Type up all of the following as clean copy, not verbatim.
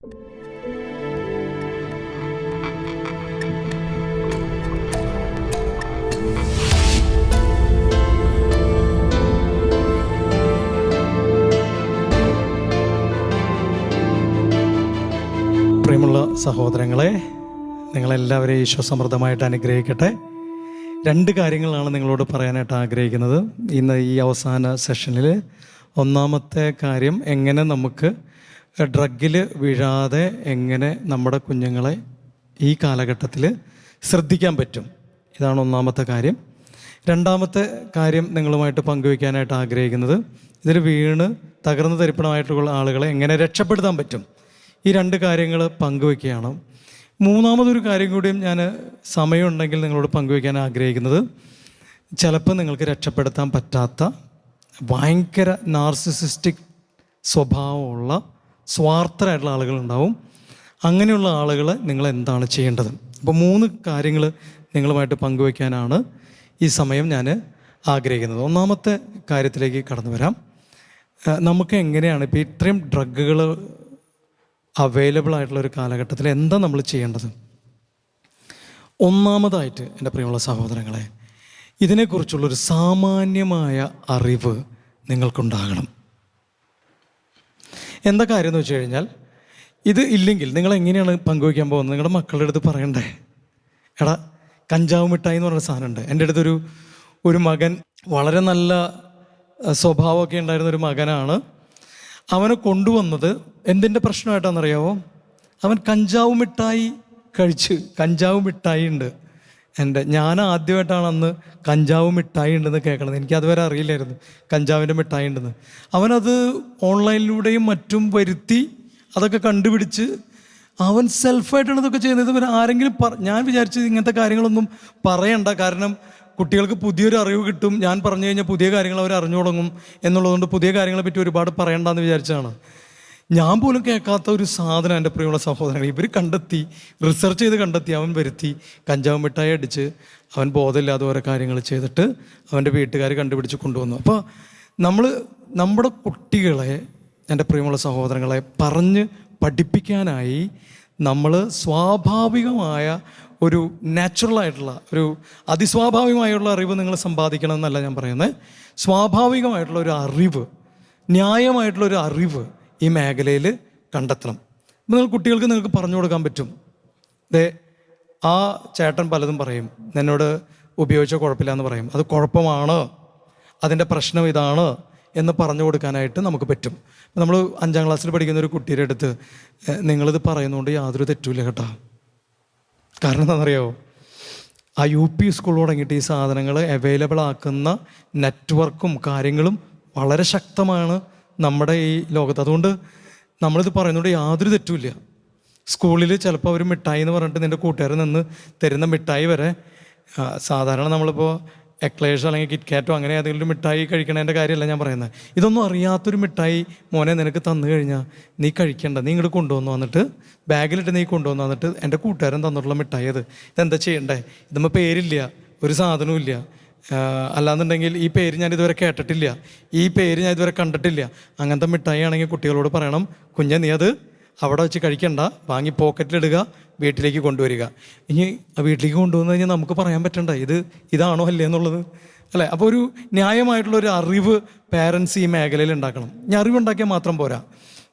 പ്രിയമുള്ള സഹോദരങ്ങളെ, നിങ്ങളെല്ലാവരെയും ഈശോ സമൃദ്ധമായിട്ട് അനുഗ്രഹിക്കട്ടെ. 2 കാര്യങ്ങളാണ് നിങ്ങളോട് പറയാനായിട്ട് ആഗ്രഹിക്കുന്നത് ഇന്ന് ഈ അവസാന സെഷനിൽ. ഒന്നാമത്തെ കാര്യം, എങ്ങനെ നമുക്ക് ഡ്രഗിൽ വീഴാതെ എങ്ങനെ നമ്മുടെ കുഞ്ഞുങ്ങളെ ഈ കാലഘട്ടത്തിൽ ശ്രദ്ധിക്കാൻ പറ്റും. ഇതാണ് ഒന്നാമത്തെ കാര്യം. രണ്ടാമത്തെ കാര്യം നിങ്ങളുമായിട്ട് പങ്കുവയ്ക്കാനായിട്ട് ആഗ്രഹിക്കുന്നത്, ഇതിൽ വീണ് തകർന്നു തരിപ്പണമായിട്ടുള്ള ആളുകളെ എങ്ങനെ രക്ഷപ്പെടുത്താൻ പറ്റും. ഈ 2 കാര്യങ്ങൾ പങ്കുവയ്ക്കുകയാണ്. മൂന്നാമതൊരു കാര്യം കൂടിയും ഞാൻ സമയമുണ്ടെങ്കിൽ നിങ്ങളോട് പങ്കുവയ്ക്കാൻ ആഗ്രഹിക്കുന്നത്, ചിലപ്പോൾ നിങ്ങൾക്ക് രക്ഷപ്പെടുത്താൻ പറ്റാത്ത ഭയങ്കര നാർസിസിസ്റ്റിക് സ്വഭാവമുള്ള സ്വാർത്ഥരായിട്ടുള്ള ആളുകളുണ്ടാവും. അങ്ങനെയുള്ള ആളുകൾ നിങ്ങൾ എന്താണ് ചെയ്യേണ്ടത്? അപ്പോൾ 3 കാര്യങ്ങൾ നിങ്ങളുമായിട്ട് പങ്കുവയ്ക്കാനാണ് ഈ സമയം ഞാൻ ആഗ്രഹിക്കുന്നത്. ഒന്നാമത്തെ കാര്യത്തിലേക്ക് കടന്നു വരാം. നമുക്ക് എങ്ങനെയാണ് ഇപ്പോൾ ഇത്രയും ഡ്രഗുകൾ അവൈലബിൾ ആയിട്ടുള്ള ഒരു കാലഘട്ടത്തിൽ എന്താ നമ്മൾ ചെയ്യേണ്ടത്? ഒന്നാമതായിട്ട് എൻ്റെ പ്രിയമുള്ള സഹോദരങ്ങളെ, ഇതിനെക്കുറിച്ചുള്ളൊരു സാമാന്യമായ അറിവ് നിങ്ങൾക്കുണ്ടാകണം. എന്താ കാര്യം എന്ന് വെച്ച് കഴിഞ്ഞാൽ, ഇത് ഇല്ലെങ്കിൽ നിങ്ങൾ എങ്ങനെയാണ് പങ്കുവയ്ക്കാൻ പോകുന്നത്? നിങ്ങളുടെ മക്കളുടെ അടുത്ത് പറയണ്ടേ, എടാ കഞ്ചാവ് മിഠായി എന്ന് പറഞ്ഞ സാധനമുണ്ട്. എൻ്റെ അടുത്തൊരു മകൻ, വളരെ നല്ല സ്വഭാവമൊക്കെ ഉണ്ടായിരുന്നൊരു മകനാണ്. അവനെ കൊണ്ടുവന്നത് എന്തിൻ്റെ പ്രശ്നമായിട്ടാണെന്നറിയാമോ? അവൻ കഞ്ചാവ് മിഠായി കഴിച്ച്, കഞ്ചാവ് മിഠായി ഉണ്ട്. ഞാൻ ആദ്യമായിട്ടാണ് അന്ന് കഞ്ചാവ് മിഠായി ഉണ്ടെന്ന് കേൾക്കണത്. എനിക്കതുവരെ അറിയില്ലായിരുന്നു കഞ്ചാവിൻ്റെ മിഠായി ഉണ്ടെന്ന്. അവനത് ഓൺലൈനിലൂടെയും മറ്റും വരുത്തി അതൊക്കെ കണ്ടുപിടിച്ച് അവൻ സെൽഫായിട്ടാണ് ഇതൊക്കെ ചെയ്യുന്നത്. ഇവർ ആരെങ്കിലും ഞാൻ വിചാരിച്ചത് ഇങ്ങനത്തെ കാര്യങ്ങളൊന്നും പറയണ്ട, കാരണം കുട്ടികൾക്ക് പുതിയൊരു അറിവ് കിട്ടും. ഞാൻ പറഞ്ഞു കഴിഞ്ഞാൽ പുതിയ കാര്യങ്ങൾ അവർ അറിഞ്ഞു തുടങ്ങും എന്നുള്ളതുകൊണ്ട് പുതിയ കാര്യങ്ങളെ പറ്റി ഒരുപാട് പറയണ്ടെന്ന് വിചാരിച്ചാണ്. ഞാൻ പോലും കേൾക്കാത്ത ഒരു സാധനം എൻ്റെ പ്രിയമുള്ള സഹോദരങ്ങൾ ഇവർ കണ്ടെത്തി, റിസർച്ച് ചെയ്ത് കണ്ടെത്തി. അവൻ വരുത്തി കഞ്ചാവ് മിഠായി അടിച്ച് അവൻ ബോധമില്ലാതെ ഓരോ കാര്യങ്ങൾ ചെയ്തിട്ട് അവൻ്റെ വീട്ടുകാർ കണ്ടുപിടിച്ച് കൊണ്ടുവന്നു. അപ്പോൾ നമ്മുടെ കുട്ടികളെ, എൻ്റെ പ്രിയമുള്ള സഹോദരങ്ങളെ, പറഞ്ഞ് പഠിപ്പിക്കാനായി നമ്മൾ സ്വാഭാവികമായ ഒരു നാച്ചുറലായിട്ടുള്ള ഒരു അതിസ്വാഭാവികമായുള്ള അറിവ് നിങ്ങൾ സമ്പാദിക്കണം എന്നല്ല ഞാൻ പറയുന്നത്. സ്വാഭാവികമായിട്ടുള്ള ഒരു അറിവ്, ന്യായമായിട്ടുള്ളൊരു അറിവ് ഈ മേഖലയിൽ കണ്ടെത്തണം. നിങ്ങൾ കുട്ടികൾക്ക് നിങ്ങൾക്ക് പറഞ്ഞു കൊടുക്കാൻ പറ്റും. ആ ചേട്ടൻ പലതും പറയും, എന്നോട് ഉപയോഗിച്ച കുഴപ്പമില്ല എന്ന് പറയും. അത് കുഴപ്പമാണ്, അതിൻ്റെ പ്രശ്നം ഇതാണ് എന്ന് പറഞ്ഞു കൊടുക്കാനായിട്ട് നമുക്ക് പറ്റും. നമ്മൾ 5ാം ക്ലാസ്സിൽ പഠിക്കുന്ന ഒരു കുട്ടിയുടെ അടുത്ത് നിങ്ങളിത് പറയുന്നതുകൊണ്ട് യാതൊരു തെറ്റുമില്ല കേട്ടോ. കാരണം എന്താണെന്നറിയാമോ? ആ UP സ്കൂൾ തുടങ്ങിയിട്ട് ഈ സാധനങ്ങൾ അവൈലബിൾ ആക്കുന്ന നെറ്റ്വർക്കും കാര്യങ്ങളും വളരെ ശക്തമാണ് നമ്മുടെ ഈ ലോകത്ത്. അതുകൊണ്ട് നമ്മളിത് പറയുന്നതുകൊണ്ട് യാതൊരു തെറ്റുമില്ല. സ്കൂളിൽ ചിലപ്പോൾ അവർ മിഠായി എന്ന് പറഞ്ഞിട്ട് നിൻ്റെ കൂട്ടുകാരിൽ നിന്ന് തരുന്ന മിഠായി വരെ, സാധാരണ നമ്മളിപ്പോൾ എക്ലേഷോ അല്ലെങ്കിൽ കിറ്റ്കാറ്റോ അങ്ങനെ ഏതെങ്കിലും മിഠായി കഴിക്കണതിൻ്റെ കാര്യമല്ല ഞാൻ പറയുന്നത്. ഇതൊന്നും അറിയാത്തൊരു മിഠായി മോനെ നിനക്ക് തന്നു കഴിഞ്ഞാൽ നീ കഴിക്കേണ്ട, നീ ഇങ്ങോട്ട് കൊണ്ടുവന്നു വന്നിട്ട് ബാഗിലിട്ട് നീ കൊണ്ടുവന്നു വന്നിട്ട് എൻ്റെ കൂട്ടുകാരൻ തന്നിട്ടുള്ള മിഠായി ഇതെന്താ ചെയ്യണ്ടേ? ഇതുമ്പോൾ പേരില്ല, ഒരു സാധനവും ഇല്ല, അല്ലാന്നുണ്ടെങ്കിൽ ഈ പേര് ഞാൻ ഇതുവരെ കേട്ടിട്ടില്ല, ഈ പേര് ഞാൻ ഇതുവരെ കണ്ടിട്ടില്ല. അങ്ങനത്തെ മിഠായി ആണെങ്കിൽ കുട്ടികളോട് പറയണം, കുഞ്ഞെ നീ അത് അവിടെ വെച്ച് കഴിക്കണ്ട, വാങ്ങി പോക്കറ്റിലിടുക, വീട്ടിലേക്ക് കൊണ്ടുവരിക. ഇനി വീട്ടിലേക്ക് കൊണ്ടുവന്നു കഴിഞ്ഞാൽ നമുക്ക് പറയാൻ പറ്റണ്ട ഇതാണോ അല്ലേ എന്നുള്ളത്, അല്ലേ? അപ്പോൾ ഒരു ന്യായമായിട്ടുള്ളൊരു അറിവ് പാരൻസ് ഈ മേഖലയിൽ ഉണ്ടാക്കണം. ഇനി അറിവുണ്ടാക്കിയാൽ മാത്രം പോരാ.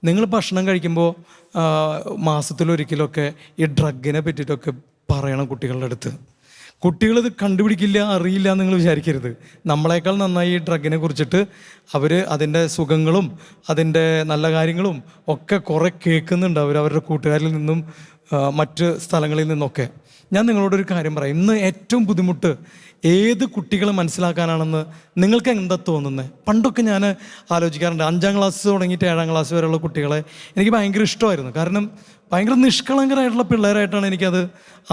നിങ്ങൾ ഭക്ഷണം കഴിക്കുമ്പോൾ മാസത്തിലൊരിക്കലൊക്കെ ഈ ഡ്രഗിനെ പറ്റിയിട്ടൊക്കെ പറയണം കുട്ടികളുടെ അടുത്ത്. കുട്ടികളിത് കണ്ടുപിടിക്കില്ല, അറിയില്ല എന്ന് നിങ്ങൾ വിചാരിക്കരുത്. നമ്മളെക്കാൾ നന്നായി ഈ ഡ്രഗിനെ കുറിച്ചിട്ട് അവർ അതിൻ്റെ സുഖങ്ങളും അതിൻ്റെ നല്ല കാര്യങ്ങളും ഒക്കെ കുറേ കേൾക്കുന്നുണ്ട് അവരുടെ കൂട്ടുകാരിൽ നിന്നും മറ്റ് സ്ഥലങ്ങളിൽ നിന്നൊക്കെ. ഞാൻ നിങ്ങളോടൊരു കാര്യം പറയാം. ഇന്ന് ഏറ്റവും ബുദ്ധിമുട്ട് ഏത് കുട്ടികളെ മനസ്സിലാക്കാനാണെന്ന് നിങ്ങൾക്ക് എന്താ തോന്നുന്നത്? പണ്ടൊക്കെ ഞാൻ ആലോചിക്കാറുണ്ട്, 5ാം ക്ലാസ് തുടങ്ങിയിട്ട് 7ാം ക്ലാസ് വരെയുള്ള കുട്ടികളെ എനിക്ക് ഭയങ്കര ഇഷ്ടമായിരുന്നു. കാരണം ഭയങ്കര നിഷ്കളങ്കരായിട്ടുള്ള പിള്ളേരായിട്ടാണ് എനിക്കത്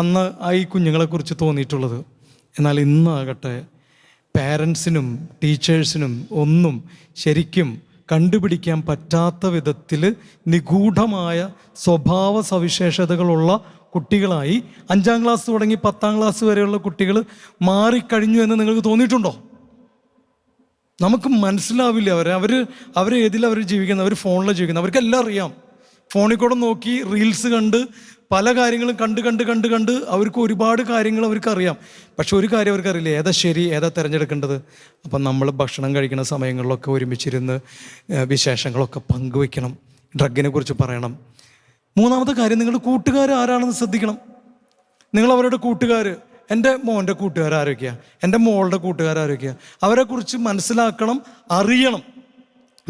അന്ന് ഈ കുഞ്ഞുങ്ങളെക്കുറിച്ച് തോന്നിയിട്ടുള്ളത്. എന്നാൽ ഇന്നാകട്ടെ പാരൻസിനും ടീച്ചേഴ്സിനും ഒന്നും ശരിക്കും കണ്ടുപിടിക്കാൻ പറ്റാത്ത വിധത്തിൽ നിഗൂഢമായ സ്വഭാവ സവിശേഷതകളുള്ള കുട്ടികളായി 5ാം ക്ലാസ് തുടങ്ങി 10ാം ക്ലാസ് വരെയുള്ള കുട്ടികൾ മാറിക്കഴിഞ്ഞു എന്ന് നിങ്ങൾക്ക് തോന്നിയിട്ടുണ്ടോ? നമുക്ക് മനസ്സിലാവില്ല. അവർ ഏതിലവർ ജീവിക്കുന്നത്, അവർ ഫോണിൽ ജീവിക്കുന്നത്, അവർക്കെല്ലാം അറിയാം. ഫോണിൽ കൂടെ നോക്കി റീൽസ് കണ്ട് പല കാര്യങ്ങളും കണ്ട് അവർക്ക് ഒരുപാട് കാര്യങ്ങൾ അവർക്ക് അറിയാം. പക്ഷെ ഒരു കാര്യം അവർക്ക് അറിയില്ല, ഏതാ ശരി, ഏതാ തിരഞ്ഞെടുക്കേണ്ടത്. അപ്പം നമ്മൾ ഭക്ഷണം കഴിക്കുന്ന സമയങ്ങളിലൊക്കെ ഒരുമിച്ചിരുന്ന് വിശേഷങ്ങളൊക്കെ പങ്കുവെക്കണം, ഡ്രഗിനെ കുറിച്ച് പറയണം. മൂന്നാമത്തെ കാര്യം, നിങ്ങളുടെ കൂട്ടുകാർ ആരാണെന്ന് ശ്രദ്ധിക്കണം. നിങ്ങൾ അവരുടെ കൂട്ടുകാർ, എൻ്റെ മോൻ്റെ കൂട്ടുകാരൊക്കെയാണ്, എൻ്റെ മോളുടെ കൂട്ടുകാരൊക്കെയാണ്, അവരെക്കുറിച്ച് മനസ്സിലാക്കണം, അറിയണം.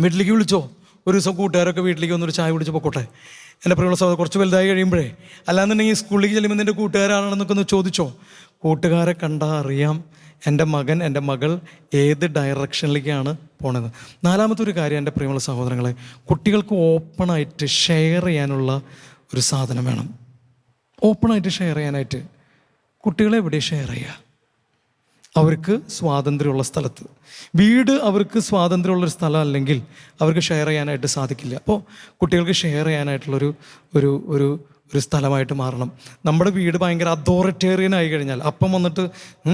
വീട്ടിലേക്ക് വിളിച്ചോ, ഒരു ദിവസം കൂട്ടുകാരൊക്കെ വീട്ടിലേക്ക് വന്നൊരു ചായ കുടിച്ച് പൊക്കോട്ടെ. എൻ്റെ പ്രിയമുള്ള സഹോദരൻ, കുറച്ച് വലുതായി കഴിയുമ്പോഴേ, അല്ലാന്നുണ്ടെങ്കിൽ സ്കൂളിലേക്ക് ചെല്ലുമ്പോൾ നിൻ്റെ കൂട്ടുകാരാണെന്നൊക്കെ ഒന്ന് ചോദിച്ചോ. കൂട്ടുകാരെ കണ്ടാൽ അറിയാം എൻ്റെ മകൻ, എൻ്റെ മകൾ ഏത് ഡയറക്ഷനിലേക്കാണ് പോണത്. നാലാമത്തെ ഒരു കാര്യം, എൻ്റെ പ്രിയമുള്ള സഹോദരങ്ങളെ, കുട്ടികൾക്ക് ഓപ്പണായിട്ട് ഷെയർ ചെയ്യാനുള്ള ഒരു സാധനം വേണം. ഓപ്പണായിട്ട് ഷെയർ ചെയ്യാനായിട്ട് കുട്ടികളെ എവിടെ ഷെയർ ചെയ്യുക? അവർക്ക് സ്വാതന്ത്ര്യമുള്ള സ്ഥലത്ത്. വീട് അവർക്ക് സ്വാതന്ത്ര്യമുള്ളൊരു സ്ഥലം അല്ലെങ്കിൽ അവർക്ക് ഷെയർ ചെയ്യാനായിട്ട് സാധിക്കില്ല. അപ്പോൾ കുട്ടികൾക്ക് ഷെയർ ചെയ്യാനായിട്ടുള്ളൊരു ഒരു ഒരു ഒരു സ്ഥലമായിട്ട് മാറണം. നമ്മുടെ വീട് ഭയങ്കര അതോറിറ്റേറിയൻ ആയി കഴിഞ്ഞാൽ, അപ്പം വന്നിട്ട്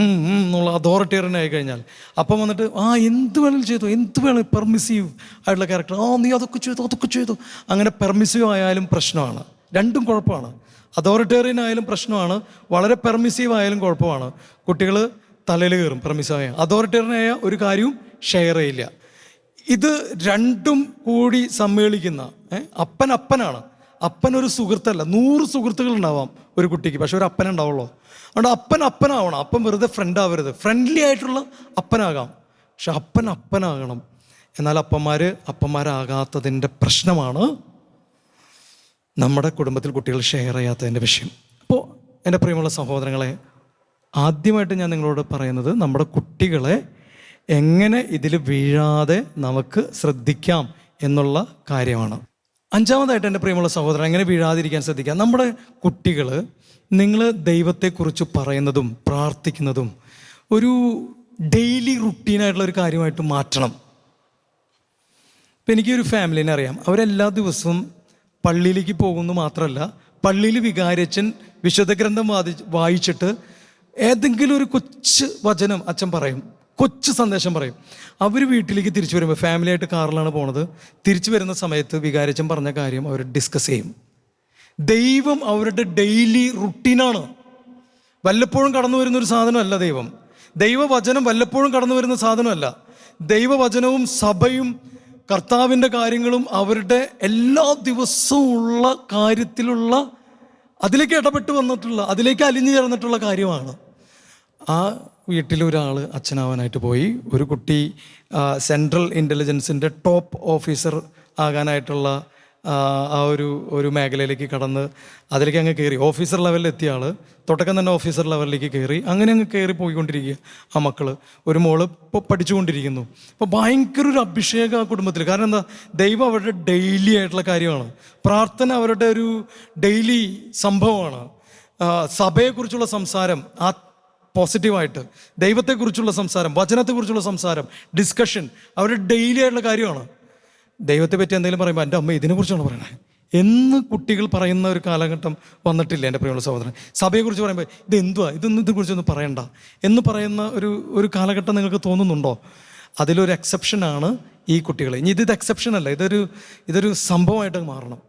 എന്നുള്ള അതോറിറ്റേറിയൻ ആയി കഴിഞ്ഞാൽ, അപ്പം വന്നിട്ട് എന്ത് വേണമെങ്കിലും ചെയ്തു, എന്ത് വേണം പെർമിസീവ് ആയിട്ടുള്ള ക്യാരക്ടർ, നീ അതൊക്കെ ചെയ്തു അങ്ങനെ പെർമിസീവ് ആയാലും പ്രശ്നമാണ്. രണ്ടും കുഴപ്പമാണ്. അതോറിറ്റേറിയൻ ആയാലും പ്രശ്നമാണ്, വളരെ പെർമിസീവ് ആയാലും കുഴപ്പമാണ്. കുട്ടികൾ തലയിൽ കയറും. പെർമിസീവായ അതോറിറ്റേറിയനായ ഒരു കാര്യവും ഷെയർ ചെയ്യില്ല. ഇത് രണ്ടും കൂടി സമ്മേളിക്കുന്ന അപ്പനാണ്. അപ്പനൊരു സുഹൃത്തല്ല. 100 സുഹൃത്തുക്കൾ ഉണ്ടാവാം ഒരു കുട്ടിക്ക്, പക്ഷെ ഒരു അപ്പനെ ഉണ്ടാവുള്ളൂ. അതുകൊണ്ട് അപ്പനാവണം. അപ്പൻ വെറുതെ ഫ്രണ്ട് ആവരുത്. ഫ്രണ്ട്ലി ആയിട്ടുള്ള അപ്പനാകാം, പക്ഷെ അപ്പനാകണം. എന്നാൽ അപ്പന്മാരാകാത്തതിൻ്റെ പ്രശ്നമാണ് നമ്മുടെ കുടുംബത്തിൽ കുട്ടികൾ ഷെയർ ചെയ്യാത്തതിൻ്റെ വിഷയം. അപ്പോൾ എൻ്റെ പ്രിയമുള്ള സഹോദരങ്ങളെ, ആദ്യമായിട്ട് ഞാൻ നിങ്ങളോട് പറയുന്നത്, നമ്മുടെ കുട്ടികളെ എങ്ങനെ ഇതിൽ വീഴാതെ നമുക്ക് ശ്രദ്ധിക്കാം എന്നുള്ള കാര്യമാണ്. അഞ്ചാമതായിട്ട് എൻ്റെ പ്രിയമുള്ള സഹോദരൻ, എങ്ങനെ വീഴാതിരിക്കാൻ ശ്രദ്ധിക്കാം. നമ്മുടെ കുട്ടികൾ, നിങ്ങൾ ദൈവത്തെക്കുറിച്ച് പറയുന്നതും പ്രാർത്ഥിക്കുന്നതും ഒരു ഡെയിലി റുട്ടീനായിട്ടുള്ള ഒരു കാര്യമായിട്ട് മാറ്റണം. ഇപ്പം എനിക്കൊരു ഫാമിലിനെ അറിയാം. അവരെല്ലാ ദിവസവും പള്ളിയിലേക്ക് പോകുന്നു മാത്രമല്ല, പള്ളിയിൽ വികാരിയച്ഛൻ വിശുദ്ധ ഗ്രന്ഥം വായിച്ചിട്ട് ഏതെങ്കിലും ഒരു കൊച്ചു വചനം അച്ഛൻ പറയും, കൊച്ചു സന്ദേശം പറയും. അവർ വീട്ടിലേക്ക് തിരിച്ചു വരുമ്പോൾ, ഫാമിലിയായിട്ട് കാറിലാണ് പോണത്, തിരിച്ചു വരുന്ന സമയത്ത് വികാരിയച്ഛൻ പറഞ്ഞ കാര്യം അവർ ഡിസ്കസ് ചെയ്യും. ദൈവം അവരുടെ ഡെയിലി റുട്ടീനാണ്. വല്ലപ്പോഴും കടന്നു വരുന്നൊരു സാധനമല്ല ദൈവം. ദൈവവചനം വല്ലപ്പോഴും കടന്നു വരുന്ന സാധനമല്ല. ദൈവവചനവും സഭയും കർത്താവിൻ്റെ കാര്യങ്ങളും അവരുടെ എല്ലാ ദിവസവും ഉള്ള കാര്യത്തിലുള്ള, അതിലേക്ക് ഇടപെട്ട് വന്നിട്ടുള്ള, അതിലേക്ക് അലിഞ്ഞു ചേർന്നിട്ടുള്ള കാര്യമാണ്. ആ വീട്ടിലൊരാൾ അച്ഛനാവാനായിട്ട് പോയി. ഒരു കുട്ടി സെൻട്രൽ ഇൻ്റലിജൻസിൻ്റെ ടോപ്പ് ഓഫീസർ ആകാനായിട്ടുള്ള ആ ഒരു മേഖലയിലേക്ക് കടന്ന് അതിലേക്ക് അങ്ങ് കയറി. ഓഫീസർ ലെവലിൽ എത്തിയ ആൾ തുടക്കം തന്നെ ഓഫീസർ ലെവലിലേക്ക് കയറി. അങ്ങനെ അങ്ങ് കയറി പോയിക്കൊണ്ടിരിക്കുക ആ മക്കൾ. ഒരു മോള് ഇപ്പോൾ പഠിച്ചുകൊണ്ടിരിക്കുന്നു. അപ്പോൾ ഭയങ്കര ഒരു അഭിഷേകം ആ കുടുംബത്തിൽ. കാരണം എന്താ? ദൈവം അവരുടെ ഡെയിലി ആയിട്ടുള്ള കാര്യമാണ്. പ്രാർത്ഥന അവരുടെ ഒരു ഡെയിലി സംഭവമാണ്. സഭയെക്കുറിച്ചുള്ള സംസാരം, ആ പോസിറ്റീവായിട്ട് ദൈവത്തെക്കുറിച്ചുള്ള സംസാരം, വചനത്തെക്കുറിച്ചുള്ള സംസാരം, ഡിസ്കഷൻ അവരുടെ ഡെയിലി ആയിട്ടുള്ള കാര്യമാണ്. ദൈവത്തെ പറ്റി എന്തെങ്കിലും പറയുമ്പോൾ എൻ്റെ അമ്മ ഇതിനെക്കുറിച്ചാണ് പറയണേ എന്ന് കുട്ടികൾ പറയുന്ന ഒരു കാലഘട്ടം വന്നിട്ടില്ല എൻ്റെ പ്രിയമുള്ള സഹോദരൻ. സഭയെക്കുറിച്ച് പറയുമ്പോൾ ഇതിനെക്കുറിച്ചൊന്നും പറയണ്ട എന്ന് പറയുന്ന ഒരു കാലഘട്ടം നിങ്ങൾക്ക് തോന്നുന്നുണ്ടോ? അതിലൊരു എക്സെപ്ഷനാണ് ഈ കുട്ടികൾ. ഇനി ഇത് എക്സെപ്ഷൻ അല്ല, ഇതൊരു സംഭവമായിട്ട് മാറണം.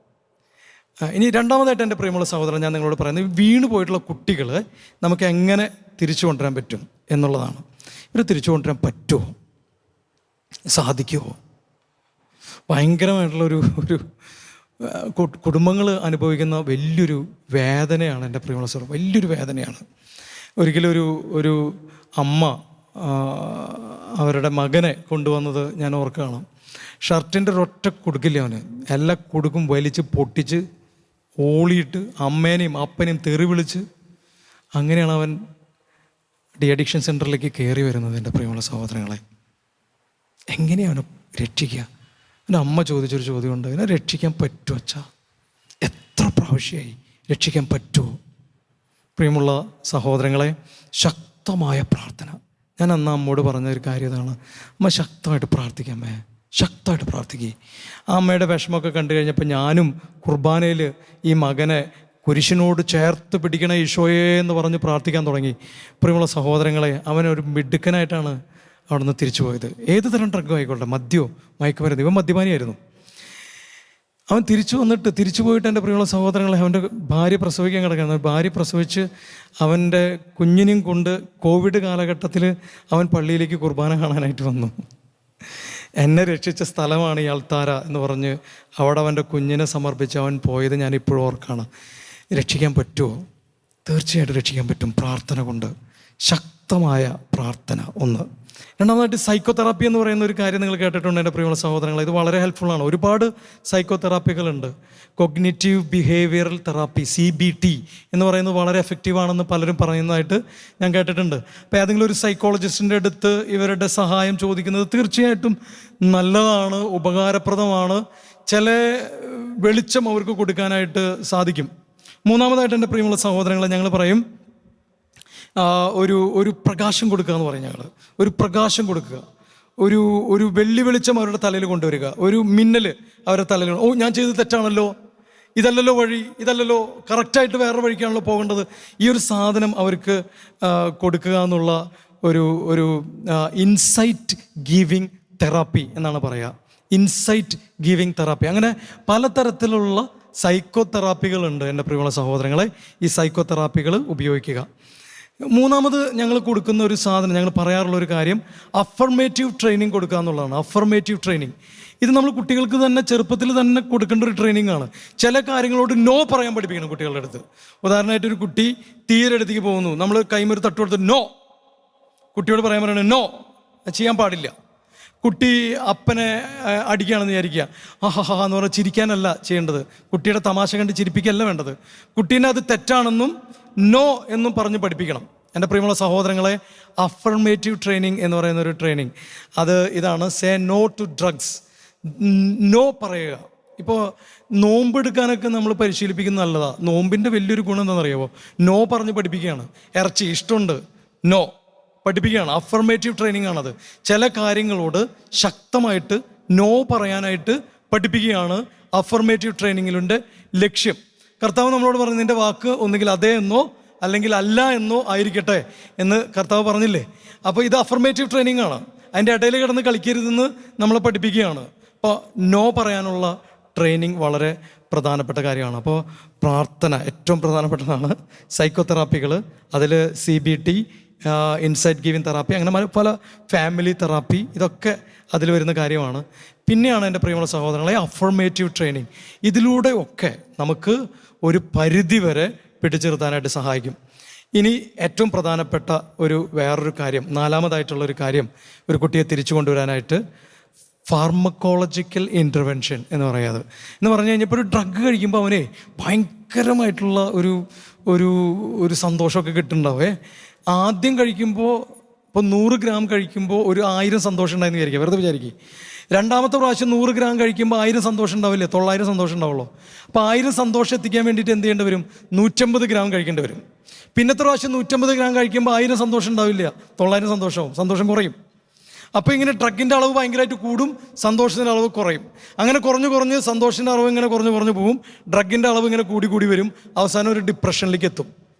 ഇനി രണ്ടാമതായിട്ട് എൻ്റെ പ്രിയമുള്ള സഹോദരൻ, ഞാൻ നിങ്ങളോട് പറയുന്നത്, വീണു പോയിട്ടുള്ള കുട്ടികളെ നമുക്ക് എങ്ങനെ തിരിച്ചു കൊണ്ടുവരാൻ പറ്റും എന്നുള്ളതാണ്. ഇവർ തിരിച്ചു കൊണ്ടുവരാൻ പറ്റുമോ? സാധിക്കുമോ? ഭയങ്കരമായിട്ടുള്ളൊരു കുടുംബങ്ങൾ അനുഭവിക്കുന്ന വലിയൊരു വേദനയാണ് എൻ്റെ പ്രിയമുള്ള സഹോദരൻ, വലിയൊരു വേദനയാണ്. ഒരിക്കലും ഒരു അമ്മ അവരുടെ മകനെ കൊണ്ടുവന്നത് ഞാൻ ഓർക്കുകയാണ്. ഷർട്ടിൻ്റെ ഒരൊറ്റ കുടുക്കില്ല അവന്, എല്ലാ കുടുക്കും വലിച്ച് പൊട്ടിച്ച് ഓളിയിട്ട് അമ്മേനെയും അപ്പനെയും തെറി വിളിച്ച്, അങ്ങനെയാണ് അവൻ ഡി അഡിക്ഷൻ സെൻറ്ററിലേക്ക് കയറി വരുന്നത്. എൻ്റെ പ്രിയമുള്ള സഹോദരങ്ങളെ, എങ്ങനെയാണ് അവനെ രക്ഷിക്കുക? എൻ്റെ അമ്മ ചോദിച്ചൊരു ചോദ്യമുണ്ട്, അവനെ രക്ഷിക്കാൻ പറ്റുമോ അച്ഛാ? എത്ര പ്രാവശ്യമായി രക്ഷിക്കാൻ പറ്റുമോ? പ്രിയമുള്ള സഹോദരങ്ങളെ, ശക്തമായ പ്രാർത്ഥന. ഞാൻ അന്ന് അമ്മോട് പറഞ്ഞൊരു കാര്യം ഇതാണ്, അമ്മ ശക്തമായിട്ട് പ്രാർത്ഥിക്കാമേ, ശക്തമായിട്ട് പ്രാർത്ഥിക്കുക. ആ അമ്മയുടെ വിഷമമൊക്കെ കണ്ടു കഴിഞ്ഞപ്പോൾ ഞാനും കുർബാനയിൽ ഈ മകനെ കുരിശിനോട് ചേർത്ത് പിടിക്കണ ഈശോയെ എന്ന് പറഞ്ഞ് പ്രാർത്ഥിക്കാൻ തുടങ്ങി. പ്രിയമുള്ള സഹോദരങ്ങളെ, അവനൊരു മിടുക്കനായിട്ടാണ് അവിടെ നിന്ന് തിരിച്ചു പോയത്. ഏത് തരം ഡ്രഗും ആയിക്കോട്ടെ, മദ്യമോ മയക്കുമരുന്ന്, ഇവൻ മദ്യപാനിയായിരുന്നു. അവൻ തിരിച്ചു പോയിട്ട് എൻ്റെ പ്രിയമുള്ള സഹോദരങ്ങളെ, അവൻ്റെ ഭാര്യ പ്രസവിക്കാൻ കിടക്കുകയാണ്. ഭാര്യ പ്രസവിച്ച് അവൻ്റെ കുഞ്ഞിനെയും കൊണ്ട് കോവിഡ് കാലഘട്ടത്തിൽ അവൻ പള്ളിയിലേക്ക് കുർബാന കാണാനായിട്ട് വന്നു. എന്നെ രക്ഷിച്ച സ്ഥലമാണ് ഈ അൾത്താര എന്ന് പറഞ്ഞ് അവിടെ അവൻ്റെ കുഞ്ഞിനെ സമർപ്പിച്ച് അവൻ പോയത് ഞാനിപ്പോഴും ഓർക്കാണ്. രക്ഷിക്കാൻ പറ്റുമോ? തീർച്ചയായിട്ടും രക്ഷിക്കാൻ പറ്റും, പ്രാർത്ഥന കൊണ്ട്. ശക്തമായ പ്രാർത്ഥന ഒന്ന്. രണ്ടാമതായിട്ട് സൈക്കോതെറാപ്പി എന്ന് പറയുന്ന ഒരു കാര്യം നിങ്ങൾ കേട്ടിട്ടുണ്ട് എൻ്റെ പ്രിയമുള്ള സഹോദരങ്ങൾ. ഇത് വളരെ ഹെൽപ്ഫുള്ളാണ്. ഒരുപാട് സൈക്കോതെറാപ്പികളുണ്ട്. കൊഗ്നിറ്റീവ് ബിഹേവിയറൽ തെറാപ്പി, CBT എന്ന് പറയുന്നത് വളരെ എഫക്റ്റീവാണെന്ന് പലരും പറയുന്നതായിട്ട് ഞാൻ കേട്ടിട്ടുണ്ട്. അപ്പോൾ ഏതെങ്കിലും ഒരു സൈക്കോളജിസ്റ്റിൻ്റെ അടുത്ത് ഇവരുടെ സഹായം ചോദിക്കുന്നത് തീർച്ചയായിട്ടും നല്ലതാണ്, ഉപകാരപ്രദമാണ്. ചില വെളിച്ചം അവർക്ക് കൊടുക്കാനായിട്ട് സാധിക്കും. മൂന്നാമതായിട്ട് എൻ്റെ പ്രിയമുള്ള സഹോദരങ്ങളെ, ഞങ്ങൾ പറയും ഒരു പ്രകാശം കൊടുക്കുക എന്ന് പറയും. ഞങ്ങൾ ഒരു പ്രകാശം കൊടുക്കുക, ഒരു വെളിച്ചം അവരുടെ തലയിൽ കൊണ്ടുവരിക, ഒരു മിന്നൽ അവരുടെ തലയിൽ. ഓ, ഞാൻ ചെയ്തത് തെറ്റാണല്ലോ, ഇതല്ലല്ലോ വഴി, ഇതല്ലല്ലോ കറക്റ്റായിട്ട് വേറെ വഴിക്കാണല്ലോ പോകേണ്ടത്. ഈ ഒരു സാധനം അവർക്ക് കൊടുക്കുക എന്നുള്ള ഒരു ഇൻസൈറ്റ് ഗീവിങ് തെറാപ്പി എന്നാണ് പറയുക. Insight giving therapy. അങ്ങനെ പലതരത്തിലുള്ള സൈക്കോ തെറാപ്പികളുണ്ട് എൻ്റെ പ്രിയമുള്ള സഹോദരങ്ങളെ. ഈ സൈക്കോ തെറാപ്പികൾ ഉപയോഗിക്കുക. മൂന്നാമത് ഞങ്ങൾ കൊടുക്കുന്ന ഒരു സാധനം, ഞങ്ങൾ പറയാറുള്ള ഒരു കാര്യം അഫർമേറ്റീവ് ട്രെയിനിങ് കൊടുക്കുക എന്നുള്ളതാണ്. അഫർമേറ്റീവ് ട്രെയിനിങ് ഇത് നമ്മൾ കുട്ടികൾക്ക് തന്നെ ചെറുപ്പത്തിൽ തന്നെ കൊടുക്കേണ്ട ഒരു ട്രെയിനിങ് ആണ്. ചില കാര്യങ്ങളോട് നോ പറയാൻ പഠിപ്പിക്കണം കുട്ടികളുടെ അടുത്ത്. ഉദാഹരണമായിട്ട് ഒരു കുട്ടി തീരെ അടുത്തേക്ക് പോകുന്നു, നമ്മൾ കൈമൊരു തട്ട് കൊടുത്ത് നോ, കുട്ടിയോട് പറയാൻ പറയണത് നോ, ചെയ്യാൻ പാടില്ല. കുട്ടി അപ്പനെ അടിക്കുകയാണെന്ന് വിചാരിക്കുക, ഹാ എന്ന് പറഞ്ഞാൽ ചിരിക്കാനല്ല ചെയ്യേണ്ടത്. കുട്ടിയുടെ തമാശ കണ്ട് ചിരിപ്പിക്കല്ല വേണ്ടത്. കുട്ടീനെ അത് തെറ്റാണെന്നും നോ എന്നും പറഞ്ഞ് പഠിപ്പിക്കണം. എൻ്റെ പ്രിയമുള്ള സഹോദരങ്ങളെ, അഫർമേറ്റീവ് ട്രെയിനിങ് എന്ന് പറയുന്ന ഒരു ട്രെയിനിങ് അത് ഇതാണ്. Say no to drugs. No പറയുക. ഇപ്പോൾ നോമ്പെടുക്കാനൊക്കെ നമ്മൾ പരിശീലിപ്പിക്കുന്നത് നല്ലതാണ്. നോമ്പിൻ്റെ വലിയൊരു ഗുണം എന്താണെന്നറിയാമോ? നോ പറഞ്ഞ് പഠിപ്പിക്കുകയാണ്. ഇറച്ചി ഇഷ്ടമുണ്ട്, നോ പഠിപ്പിക്കുകയാണ്. അഫർമേറ്റീവ് ട്രെയിനിങ് ആണത്. ചില കാര്യങ്ങളോട് ശക്തമായിട്ട് നോ പറയാനായിട്ട് പഠിപ്പിക്കുകയാണ് അഫർമേറ്റീവ് ട്രെയിനിങ്ങിൻ്റെ ലക്ഷ്യം. കർത്താവ് നമ്മളോട് പറഞ്ഞു, നിൻ്റെ വാക്ക് ഒന്നുകിൽ അതേ എന്നോ അല്ലെങ്കിൽ അല്ല എന്നോ ആയിരിക്കട്ടെ എന്ന് കർത്താവ് പറഞ്ഞില്ലേ. അപ്പോൾ ഇത് അഫർമേറ്റീവ് ട്രെയിനിങ് ആണ്. അതിൻ്റെ ഇടയിൽ കിടന്ന് കളിക്കരുതെന്ന് നമ്മളെ പഠിപ്പിക്കുകയാണ്. അപ്പോൾ നോ പറയാനുള്ള ട്രെയിനിങ് വളരെ പ്രധാനപ്പെട്ട കാര്യമാണ്. അപ്പോൾ പ്രാർത്ഥന ഏറ്റവും പ്രധാനപ്പെട്ടതാണ്. സൈക്കോ തെറാപ്പികൾ, അതിൽ CBT, ഇൻസൈറ്റ് ഗീവിങ് തെറാപ്പി, അങ്ങനെ പല ഫാമിലി തെറാപ്പി, ഇതൊക്കെ അതിൽ വരുന്ന കാര്യമാണ്. പിന്നെയാണ് എൻ്റെ പ്രിയമുള്ള സഹോദരങ്ങളെ അഫർമേറ്റീവ് ട്രെയിനിങ്. ഇതിലൂടെ ഒക്കെ നമുക്ക് ഒരു പരിധി വരെ പിടിച്ചു നിർത്താനായിട്ട് സഹായിക്കും. ഇനി ഏറ്റവും പ്രധാനപ്പെട്ട വേറൊരു കാര്യം, നാലാമതായിട്ടുള്ളൊരു കാര്യം, ഒരു കുട്ടിയെ തിരിച്ചു കൊണ്ടുവരാനായിട്ട് ഫാർമക്കോളജിക്കൽ ഇൻ്റർവെൻഷൻ എന്ന് പറയാത്. എന്ന് പറഞ്ഞു കഴിഞ്ഞാൽ ഇപ്പോൾ ഒരു ഡ്രഗ് കഴിക്കുമ്പോൾ അവനെ ഭയങ്കരമായിട്ടുള്ള ഒരു സന്തോഷമൊക്കെ കിട്ടുന്നുണ്ടാവേ. ആദ്യം കഴിക്കുമ്പോൾ ഇപ്പോൾ 100 ഗ്രാം കഴിക്കുമ്പോൾ 1000 സന്തോഷം ഉണ്ടായെന്ന് വിചാരിക്കുക, വെറുതെ വിചാരിക്കുക. രണ്ടാമത്തെ പ്രാവശ്യം 100 ഗ്രാം കഴിക്കുമ്പോൾ 1000 സന്തോഷം ഉണ്ടാവില്ലേ, 900 സന്തോഷം ഉണ്ടാവുള്ളൂ. അപ്പോൾ 1000 സന്തോഷം എത്തിക്കാൻ വേണ്ടിയിട്ട് എന്ത് ചെയ്യേണ്ടി വരും? 150 ഗ്രാം കഴിക്കേണ്ടി വരും. പിന്നത്തെ പ്രാവശ്യം 150 ഗ്രാം കഴിക്കുമ്പോൾ 1000 സന്തോഷം ഉണ്ടാവില്ല, 900 സന്തോഷം കുറയും. അപ്പോൾ ഇങ്ങനെ ഡ്രഗിൻ്റെ അളവ് ഭയങ്കരമായിട്ട് കൂടും, സന്തോഷത്തിൻ്റെ അളവ് കുറയും. അങ്ങനെ കുറഞ്ഞ് സന്തോഷത്തിൻ്റെ അളവ് ഇങ്ങനെ കുറഞ്ഞു പോകും, ഡ്രഗിൻ്റെ അളവ് ഇങ്ങനെ കൂടി വരും, അവസാനം ഒരു ഡിപ്രഷനിലേക്ക് എത്തും.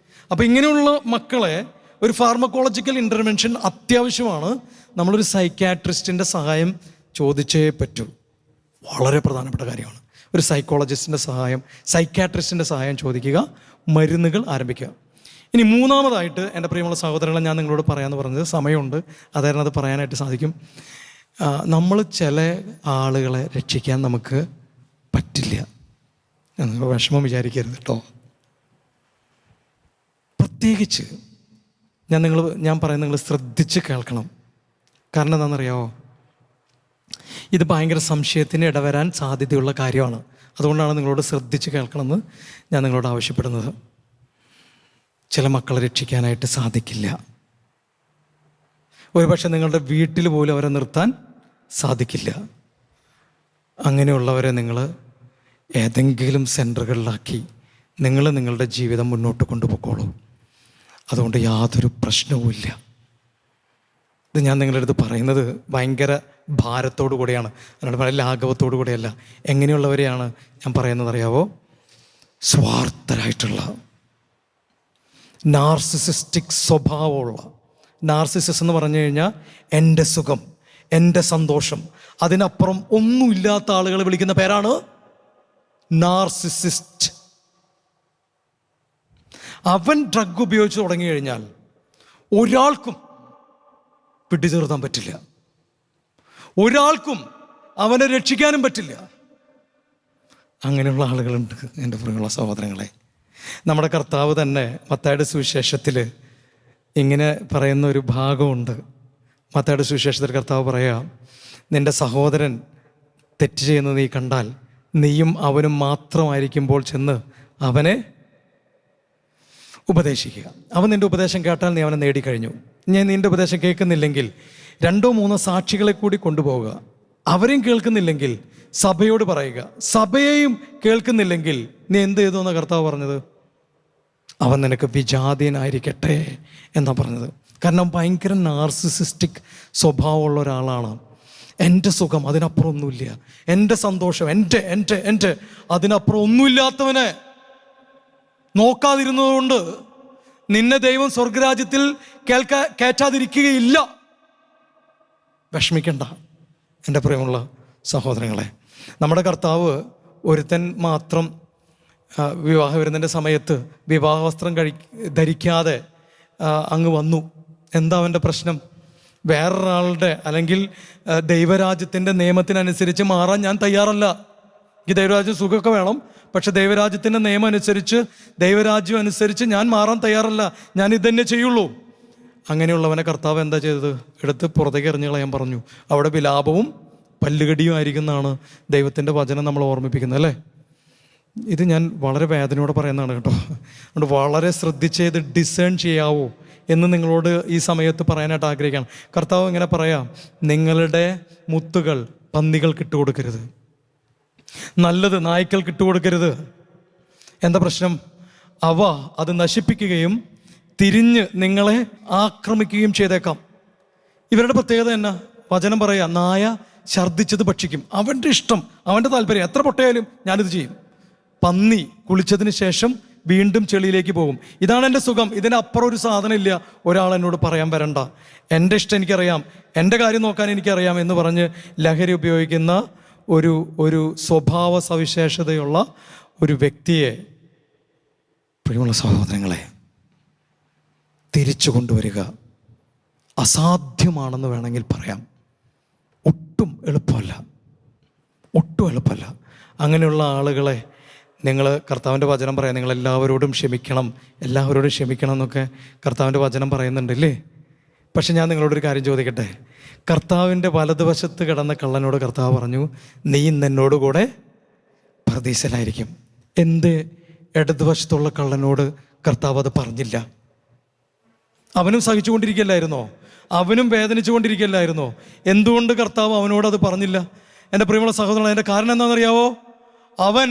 അപ്പോൾ ഇങ്ങനെയുള്ള മക്കളെ ഒരു ഫാർമക്കോളജിക്കൽ ഇൻ്റർവെൻഷൻ അത്യാവശ്യമാണ്. നമ്മളൊരു സൈക്യാട്രിസ്റ്റിൻ്റെ സഹായം ചോദിച്ചേ പറ്റൂ. വളരെ പ്രധാനപ്പെട്ട കാര്യമാണ്. ഒരു സൈക്കോളജിസ്റ്റിൻ്റെ സഹായം, സൈക്യാട്രിസ്റ്റിൻ്റെ സഹായം ചോദിക്കുക, മരുന്നുകൾ ആരംഭിക്കുക. ഇനി മൂന്നാമതായിട്ട് എൻ്റെ പ്രിയമുള്ള സഹോദരങ്ങളെ, ഞാൻ നിങ്ങളോട് പറയാമെന്ന് പറഞ്ഞത് സമയമുണ്ട്, അതായിരുന്നു അത് പറയാനായിട്ട് സാധിക്കും. നമ്മൾ ചില ആളുകളെ രക്ഷിക്കാൻ നമുക്ക് പറ്റില്ല. നിങ്ങൾ വിഷമം വിചാരിക്കരുത് കേട്ടോ. പ്രത്യേകിച്ച് ഞാൻ പറയുന്നത് നിങ്ങൾ ശ്രദ്ധിച്ച് കേൾക്കണം. കാരണം എന്താണെന്നറിയാമോ? ഇത് ഭയങ്കര സംശയത്തിന് ഇടവരാൻ സാധ്യതയുള്ള കാര്യമാണ്. അതുകൊണ്ടാണ് നിങ്ങളോട് ശ്രദ്ധിച്ച് കേൾക്കണമെന്ന് ഞാൻ നിങ്ങളോട് ആവശ്യപ്പെടുന്നത്. ചില മക്കളെ രക്ഷിക്കാനായിട്ട് സാധിക്കില്ല. ഒരുപക്ഷെ നിങ്ങളുടെ വീട്ടിൽ പോലും അവരെ നിർത്താൻ സാധിക്കില്ല. അങ്ങനെയുള്ളവരെ നിങ്ങൾ ഏതെങ്കിലും സെൻറ്ററുകളിലാക്കി നിങ്ങളുടെ ജീവിതം മുന്നോട്ട് കൊണ്ടുപോയിക്കോളൂ. അതുകൊണ്ട് യാതൊരു പ്രശ്നവുമില്ല. ഇത് ഞാൻ നിങ്ങളുടെ അടുത്ത് പറയുന്നത് ഭയങ്കര ഭാരത്തോടു കൂടെയാണ്, അതുകൊണ്ട് വളരെ ലാഘവത്തോടു കൂടെയല്ല. എങ്ങനെയുള്ളവരെയാണ് ഞാൻ പറയുന്നത് അറിയാവോ? സ്വാർത്ഥരായിട്ടുള്ള, നാർസിസിസ്റ്റിക് സ്വഭാവമുള്ള. നാർസിസിസ് എന്ന് പറഞ്ഞു കഴിഞ്ഞാൽ എൻ്റെ സുഖം, എൻ്റെ സന്തോഷം, അതിനപ്പുറം ഒന്നുമില്ലാത്ത ആളുകളെ വിളിക്കുന്ന പേരാണ് നാർസിസിസ്റ്റ്. അവൻ ഡ്രഗ് ഉപയോഗിച്ച് തുടങ്ങി കഴിഞ്ഞാൽ ഒരാൾക്കും പിടിചേർത്താൻ പറ്റില്ല, ഒരാൾക്കും അവനെ രക്ഷിക്കാനും പറ്റില്ല. അങ്ങനെയുള്ള ആളുകളുണ്ട് എൻ്റെ പ്രിയമുള്ള സഹോദരങ്ങളെ. നമ്മുടെ കർത്താവ് തന്നെ മത്തായിയുടെ സുവിശേഷത്തിൽ ഇങ്ങനെ പറയുന്ന ഒരു ഭാഗമുണ്ട്. മത്തായിയുടെ സുവിശേഷത്തിൽ കർത്താവ് പറയാം, നിൻ്റെ സഹോദരൻ തെറ്റ് ചെയ്യുന്നത് നീ കണ്ടാൽ നീയും അവനും മാത്രമായിരിക്കുമ്പോൾ ചെന്ന് അവനെ ഉപദേശിക്കുക. അവൻ നിൻ്റെ ഉപദേശം കേട്ടാൽ നീ അവനെ നേടിക്കഴിഞ്ഞു. ഞാൻ നിൻ്റെ ഉപദേശം കേൾക്കുന്നില്ലെങ്കിൽ 2-3 സാക്ഷികളെ കൂടി കൊണ്ടുപോവുക. അവരെയും കേൾക്കുന്നില്ലെങ്കിൽ സഭയോട് പറയുക. സഭയെയും കേൾക്കുന്നില്ലെങ്കിൽ നീ എന്ത് ചെയ്തു എന്നാണ് കർത്താവ് പറഞ്ഞത്? അവൻ നിനക്ക് വിജാതീയനായിരിക്കട്ടെ എന്നാണ് പറഞ്ഞത്. കാരണം ഭയങ്കര നാർസിസിസ്റ്റിക് സ്വഭാവമുള്ള ഒരാളാണ്. എൻ്റെ സുഖം, അതിനപ്പുറം ഒന്നുമില്ല. എൻ്റെ സന്തോഷം, എൻ്റെ അതിനപ്പുറം ഒന്നുമില്ലാത്തവനെ നോക്കാതിരുന്നതുകൊണ്ട് നിന്നെ ദൈവം സ്വർഗരാജ്യത്തിൽ കയറ്റാതിരിക്കുകയില്ല. വിഷമിക്കണ്ട എൻ്റെ പ്രിയമുള്ള സഹോദരങ്ങളെ. നമ്മുടെ കർത്താവ് ഒരുത്തൻ മാത്രം വിവാഹവിരുന്നിൻ്റെ സമയത്ത് വിവാഹവസ്ത്രം ധരിക്കാതെ അങ്ങ് വന്നു. എന്താ അവൻ്റെ പ്രശ്നം? വേറൊരാളുടെ അല്ലെങ്കിൽ ദൈവരാജ്യത്തിൻ്റെ നിയമത്തിനനുസരിച്ച് മാറാൻ ഞാൻ തയ്യാറല്ല. ഈ ദൈവരാജ്യം സുഖമൊക്കെ വേണം, പക്ഷെ ദൈവരാജ്യത്തിൻ്റെ നിയമം അനുസരിച്ച്, ദൈവരാജ്യം അനുസരിച്ച് ഞാൻ മാറാൻ തയ്യാറല്ല. ഞാൻ ഇതന്നെ ചെയ്യുള്ളൂ. അങ്ങനെയുള്ളവനെ കർത്താവ് എന്താ ചെയ്തത്? എടുത്ത് പുറത്തേക്ക് എറിഞ്ഞു കളയാൻ പറഞ്ഞു. അവിടെ വിലാപവും പല്ലുകടിയും ആയിരിക്കുന്നതാണ് ദൈവത്തിൻ്റെ വചനം നമ്മൾ ഓർമ്മിപ്പിക്കുന്നത്, അല്ലേ? ഇത് ഞാൻ വളരെ വേദനയോടെ പറയുന്നതാണ് കേട്ടോ. അതുകൊണ്ട് വളരെ ശ്രദ്ധിച്ച് ഇത് ഡിസേൺ ചെയ്യാവോ എന്ന് നിങ്ങളോട് ഈ സമയത്ത് പറയാനായിട്ട് ആഗ്രഹിക്കുകയാണ്. കർത്താവ് ഇങ്ങനെ പറയാം, നിങ്ങളുടെ മുത്തുകൾ പന്നികൾക്ക് ഇട്ടുകൊടുക്കരുത്, നല്ലത് നായ്ക്കൾക്ക് ഇട്ടുകൊടുക്കരുത്. എന്താ പ്രശ്നം? അവ അത് നശിപ്പിക്കുകയും തിരിഞ്ഞ് നിങ്ങളെ ആക്രമിക്കുകയും ചെയ്തേക്കാം. ഇവരുടെ പ്രത്യേകത എന്നാ? വചനം പറയാം, നായ ഛർദ്ദിച്ചത് ഭക്ഷിക്കും. അവൻ്റെ ഇഷ്ടം, അവൻ്റെ താല്പര്യം, എത്ര പൊട്ടയാലും ഞാനിത് ചെയ്യും. പന്നി കുളിച്ചതിന് ശേഷം വീണ്ടും ചെളിയിലേക്ക് പോകും. ഇതാണ് എൻ്റെ സുഖം, ഇതിനപ്പുറം ഒരു സാധനം ഇല്ല. ഒരാൾ എന്നോട് പറയാൻ വരണ്ട, എൻ്റെ ഇഷ്ടം എനിക്കറിയാം, എൻ്റെ കാര്യം നോക്കാൻ എനിക്കറിയാം എന്ന് പറഞ്ഞ് ലഹരി ഉപയോഗിക്കുന്ന ഒരു സ്വഭാവ സവിശേഷതയുള്ള ഒരു വ്യക്തിയെ, പ്രിയമുള്ള സഹോദരങ്ങളെ, തിരിച്ചു കൊണ്ടുവരിക അസാധ്യമാണെന്ന് വേണമെങ്കിൽ പറയാം. ഒട്ടും എളുപ്പമല്ല. അങ്ങനെയുള്ള ആളുകളെ നിങ്ങൾ, കർത്താവിൻ്റെ വചനം പറയാം, നിങ്ങളെല്ലാവരോടും ക്ഷമിക്കണം എന്നൊക്കെ കർത്താവിൻ്റെ വചനം പറയുന്നുണ്ടല്ലേ. പക്ഷെ ഞാൻ നിങ്ങളോടൊരു കാര്യം ചോദിക്കട്ടെ. കർത്താവിൻ്റെ വലതുവശത്ത് കിടന്ന കള്ളനോട് കർത്താവ് പറഞ്ഞു, നീ എന്നോട് കൂടെ പർദീസയിലായിരിക്കും. എന്ത് ഇടതുവശത്തുള്ള കള്ളനോട് കർത്താവ് അത് പറഞ്ഞില്ല? അവനും സഹിച്ചുകൊണ്ടിരിക്കുകയല്ലായിരുന്നോ? അവനും വേദനിച്ചുകൊണ്ടിരിക്കുകയല്ലായിരുന്നോ? എന്തുകൊണ്ട് കർത്താവ് അവനോട് അത് പറഞ്ഞില്ല? എൻ്റെ പ്രിയമുള്ള സഹോദരൻ, അതിൻ്റെ കാരണം എന്താണെന്നറിയാവോ? അവൻ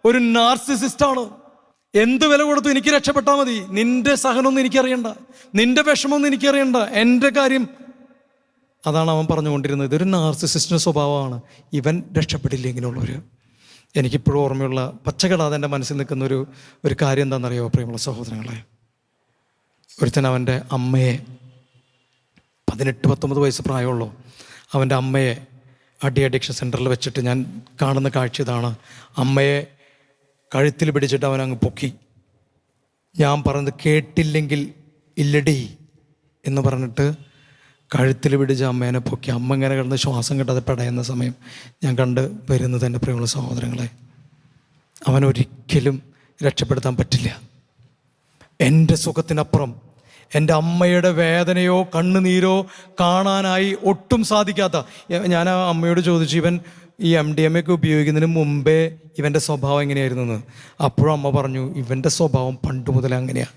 ഒരു നാർസിസിസ്റ്റാണ്. എന്ത് വില കൊടുത്തു എനിക്ക് രക്ഷപ്പെട്ടാൽ മതി, നിന്റെ സഹനമൊന്നും എനിക്കറിയണ്ട, നിന്റെ വിഷമമൊന്നും എനിക്കറിയണ്ട, എൻ്റെ കാര്യം. അതാണ് അവൻ പറഞ്ഞുകൊണ്ടിരുന്നത്. ഇതൊരു നാർസിസിസ്റ്റിൻ്റെ സ്വഭാവമാണ്. ഇവൻ രക്ഷപ്പെടില്ല. ഇങ്ങനെയുള്ളവർ, എനിക്കിപ്പോഴും ഓർമ്മയുള്ള പച്ചകടാതെ എൻ്റെ മനസ്സിൽ നിൽക്കുന്ന ഒരു കാര്യം എന്താണെന്നറിയാമോ പ്രിയമുള്ള സഹോദരങ്ങളെ? ഒരുത്തൻ അവൻ്റെ അമ്മയെ, 18-19 വയസ്സ് പ്രായമുള്ളൂ, അവൻ്റെ അമ്മയെ അഡിക്ഷൻ സെൻറ്ററിൽ വെച്ചിട്ട് ഞാൻ കാണുന്ന കാഴ്ച ഇതാണ്. അമ്മയെ കഴുത്തിൽ പിടിച്ചിട്ട് അവൻ അങ്ങ് പൊക്കി. ഞാൻ പറഞ്ഞത് കേട്ടില്ലെങ്കിൽ ഇല്ലടി എന്ന് പറഞ്ഞിട്ട് കഴുത്തിൽ പിടിച്ച് അമ്മേനെ പൊക്കി. അമ്മ ഇങ്ങനെ കിടന്ന് ശ്വാസം കിട്ടാതെ പെടയുന്ന സമയം ഞാൻ കണ്ട് വരുന്നത് എൻ്റെ പ്രിയമുള്ള സഹോദരങ്ങളെ, അവനൊരിക്കലും രക്ഷപ്പെടുത്താൻ പറ്റില്ല. എൻ്റെ സുഖത്തിനപ്പുറം എൻ്റെ അമ്മയുടെ വേദനയോ കണ്ണുനീരോ കാണാനായി ഒട്ടും സാധിക്കാത്ത, ഞാൻ ആ അമ്മയോട് ചോദിച്ചു, ഇവൻ ഈ MDMA ഒക്കെ ഉപയോഗിക്കുന്നതിന് മുമ്പേ ഇവൻ്റെ സ്വഭാവം എങ്ങനെയായിരുന്നു എന്ന്. അപ്പോഴും അമ്മ പറഞ്ഞു, ഇവൻ്റെ സ്വഭാവം പണ്ട് മുതലേ അങ്ങനെയാണ്.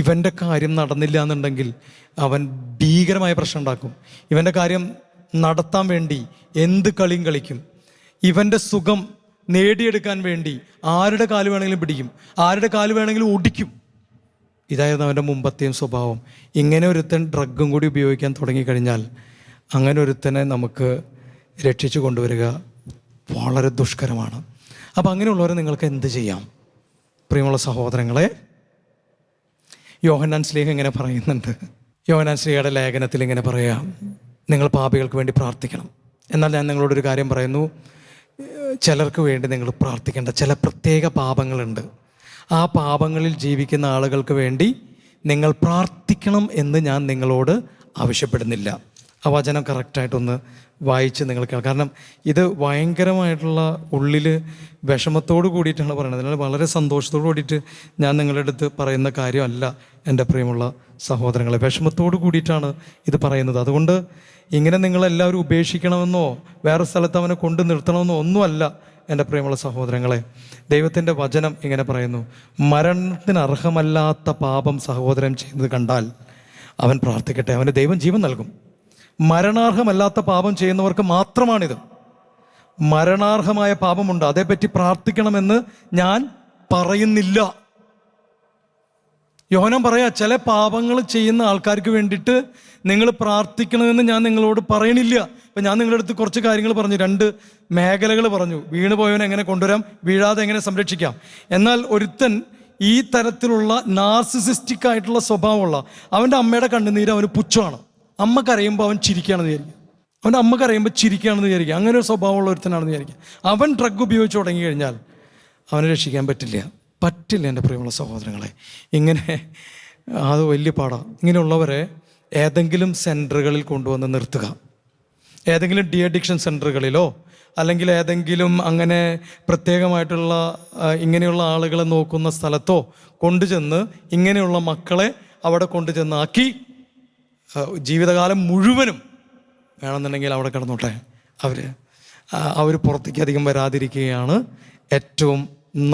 ഇവൻ്റെ കാര്യം നടന്നില്ല എന്നുണ്ടെങ്കിൽ അവൻ ഭീകരമായ പ്രശ്നം ഉണ്ടാക്കും. ഇവൻ്റെ കാര്യം നടത്താൻ വേണ്ടി എന്ത് കളിയും കളിക്കും. ഇവൻ്റെ സുഖം നേടിയെടുക്കാൻ വേണ്ടി ആരുടെ കാല് വേണമെങ്കിലും പിടിക്കും, ആരുടെ കാല് വേണമെങ്കിലും ഒടിക്കും. ഇതായിരുന്നു അവൻ്റെ മുമ്പത്തെയും സ്വഭാവം. ഇങ്ങനെ ഒരുത്തൻ ഡ്രഗും കൂടി ഉപയോഗിക്കാൻ തുടങ്ങിക്കഴിഞ്ഞാൽ അങ്ങനെ ഒരുത്തനെ നമുക്ക് രക്ഷിച്ചു കൊണ്ടുവരിക വളരെ ദുഷ്കരമാണ്. അപ്പം അങ്ങനെയുള്ളവരെ നിങ്ങൾക്ക് എന്ത് ചെയ്യാം പ്രിയമുള്ള സഹോദരങ്ങളെ? യോഹന്നാൻ ശ്ലീഹ ഇങ്ങനെ പറയുന്നുണ്ട്. യോഹന്നാൻ ശ്ലീഹയുടെ ലേഖനത്തിൽ ഇങ്ങനെ പറയാം, നിങ്ങൾ പാപികൾക്ക് വേണ്ടി പ്രാർത്ഥിക്കണം. എന്നാൽ ഞാൻ നിങ്ങളോടൊരു കാര്യം പറയുന്നു, ചിലർക്ക് വേണ്ടി നിങ്ങൾ പ്രാർത്ഥിക്കേണ്ട ചില പ്രത്യേക പാപങ്ങളുണ്ട്. ആ പാപങ്ങളിൽ ജീവിക്കുന്ന ആളുകൾക്ക് വേണ്ടി നിങ്ങൾ പ്രാർത്ഥിക്കണം എന്ന് ഞാൻ നിങ്ങളോട് ആവശ്യപ്പെടുന്നില്ല. ആ വചനം കറക്റ്റായിട്ടൊന്ന് വായിച്ച് നിങ്ങൾ കേൾക്കാം. കാരണം ഇത് ഭയങ്കരമായിട്ടുള്ള ഉള്ളിൽ വിഷമത്തോട് കൂടിയിട്ടാണ് പറയുന്നത്. അതിനാൽ വളരെ സന്തോഷത്തോട് കൂടിയിട്ട് ഞാൻ നിങ്ങളുടെ അടുത്ത് പറയുന്ന കാര്യമല്ല എൻ്റെ പ്രിയമുള്ള സഹോദരങ്ങളെ. വിഷമത്തോട് കൂടിയിട്ടാണ് ഇത് പറയുന്നത്. അതുകൊണ്ട് ഇങ്ങനെ നിങ്ങളെല്ലാവരും ഉപേക്ഷിക്കണമെന്നോ വേറെ സ്ഥലത്ത് അവനെ കൊണ്ട് നിർത്തണമെന്നോ ഒന്നുമല്ല എൻ്റെ പ്രിയമുള്ള സഹോദരങ്ങളെ. ദൈവത്തിൻ്റെ വചനം ഇങ്ങനെ പറയുന്നു, മരണത്തിന് അർഹമല്ലാത്ത പാപം സഹോദരൻ ചെയ്യുന്നത് കണ്ടാൽ അവൻ പ്രാർത്ഥിക്കട്ടെ, അവന് ദൈവം ജീവൻ നൽകും. മരണാർഹമല്ലാത്ത പാപം ചെയ്യുന്നവർക്ക് മാത്രമാണിത്. മരണാർഹമായ പാപമുണ്ട്, അതേപ്പറ്റി പ്രാർത്ഥിക്കണമെന്ന് ഞാൻ പറയുന്നില്ല. യോഹന്നാൻ പറയാ, ചില പാപങ്ങൾ ചെയ്യുന്ന ആൾക്കാർക്ക് വേണ്ടിയിട്ട് നിങ്ങൾ പ്രാർത്ഥിക്കണമെന്ന് ഞാൻ നിങ്ങളോട് പറയണില്ല. ഇപ്പം ഞാൻ നിങ്ങളുടെ അടുത്ത് കുറച്ച് കാര്യങ്ങൾ പറഞ്ഞു, 2 മേഖലകൾ പറഞ്ഞു. വീണ് പോയവനെ എങ്ങനെ കൊണ്ടുവരാം, വീഴാതെ എങ്ങനെ സംരക്ഷിക്കാം. എന്നാൽ ഒരുത്തൻ ഈ തരത്തിലുള്ള നാർസിസിസ്റ്റിക് ആയിട്ടുള്ള സ്വഭാവമുള്ള, അവൻ്റെ അമ്മയുടെ കണ്ണുനീര് അവന് പുച്ഛമാണ്. അമ്മ കരയുമ്പോൾ അവൻ ചിരിക്കുകയാണെന്ന് വിചാരിക്കുക, അവൻ്റെ അമ്മ കരയുമ്പോൾ ചിരിക്കുകയാണെന്ന് വിചാരിക്കുക. അങ്ങനെ ഒരു സ്വഭാവമുള്ള ഒരുത്തനാണെന്ന് വിചാരിക്കുക. അവൻ ഡ്രഗ് ഉപയോഗിച്ച് തുടങ്ങി കഴിഞ്ഞാൽ അവനെ രക്ഷിക്കാൻ പറ്റില്ല എൻ്റെ പ്രിയമുള്ള സഹോദരങ്ങളെ. ഇങ്ങനെ അത് വലിയ പാടാണ്. ഇങ്ങനെയുള്ളവരെ ഏതെങ്കിലും സെൻറ്ററുകളിൽ കൊണ്ടുവന്ന് നിർത്തുക. ഏതെങ്കിലും ഡി അഡിക്ഷൻ സെൻറ്ററുകളിലോ അല്ലെങ്കിൽ ഏതെങ്കിലും അങ്ങനെ പ്രത്യേകമായിട്ടുള്ള ഇങ്ങനെയുള്ള ആളുകളെ നോക്കുന്ന സ്ഥലത്തോ കൊണ്ടുചെന്ന് ഇങ്ങനെയുള്ള മക്കളെ അവിടെ കൊണ്ടുചെന്നാക്കി ജീവിതകാലം മുഴുവനും വേണമെന്നുണ്ടെങ്കിൽ അവിടെ കിടന്നോട്ടെ. അവർ പുറത്തേക്ക് അധികം വരാതിരിക്കുകയാണ് ഏറ്റവും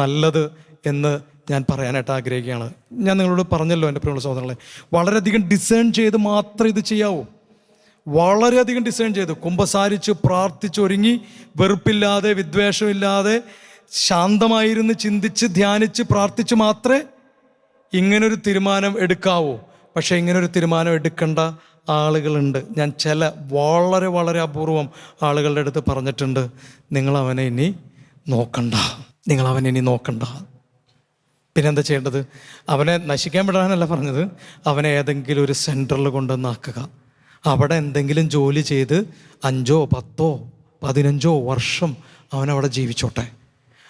നല്ലത് എന്ന് ഞാൻ പറയാനായിട്ട് ആഗ്രഹിക്കുകയാണ്. ഞാൻ നിങ്ങളോട് പറഞ്ഞല്ലോ എൻ്റെ പ്രിയമുള്ള സഹോദരങ്ങളെ, വളരെയധികം ഡിസേൺ ചെയ്ത് മാത്രമേ ഇത് ചെയ്യാവൂ. വളരെയധികം ഡിസേൺ ചെയ്ത് കുമ്പസാരിച്ച് പ്രാർത്ഥിച്ചൊരുങ്ങി വെറുപ്പില്ലാതെ വിദ്വേഷമില്ലാതെ ശാന്തമായിരുന്ന് ചിന്തിച്ച് ധ്യാനിച്ച് പ്രാർത്ഥിച്ച് മാത്രമേ ഇങ്ങനൊരു തീരുമാനം എടുക്കാവൂ. പക്ഷേ ഇങ്ങനൊരു തീരുമാനം എടുക്കേണ്ട ആളുകളുണ്ട്. ഞാൻ ചില വളരെ വളരെ അപൂർവം ആളുകളുടെ അടുത്ത് പറഞ്ഞിട്ടുണ്ട്, നിങ്ങളവനെ ഇനി നോക്കണ്ട. പിന്നെന്താ ചെയ്യേണ്ടത്? അവനെ നശിക്കാൻ വിടാനല്ല പറഞ്ഞത്, അവനെ ഏതെങ്കിലും ഒരു സെൻറ്ററിൽ കൊണ്ടുവന്നാക്കുക. അവിടെ എന്തെങ്കിലും ജോലി ചെയ്ത് 5, 10, 15 വർഷം അവനവിടെ ജീവിച്ചോട്ടെ.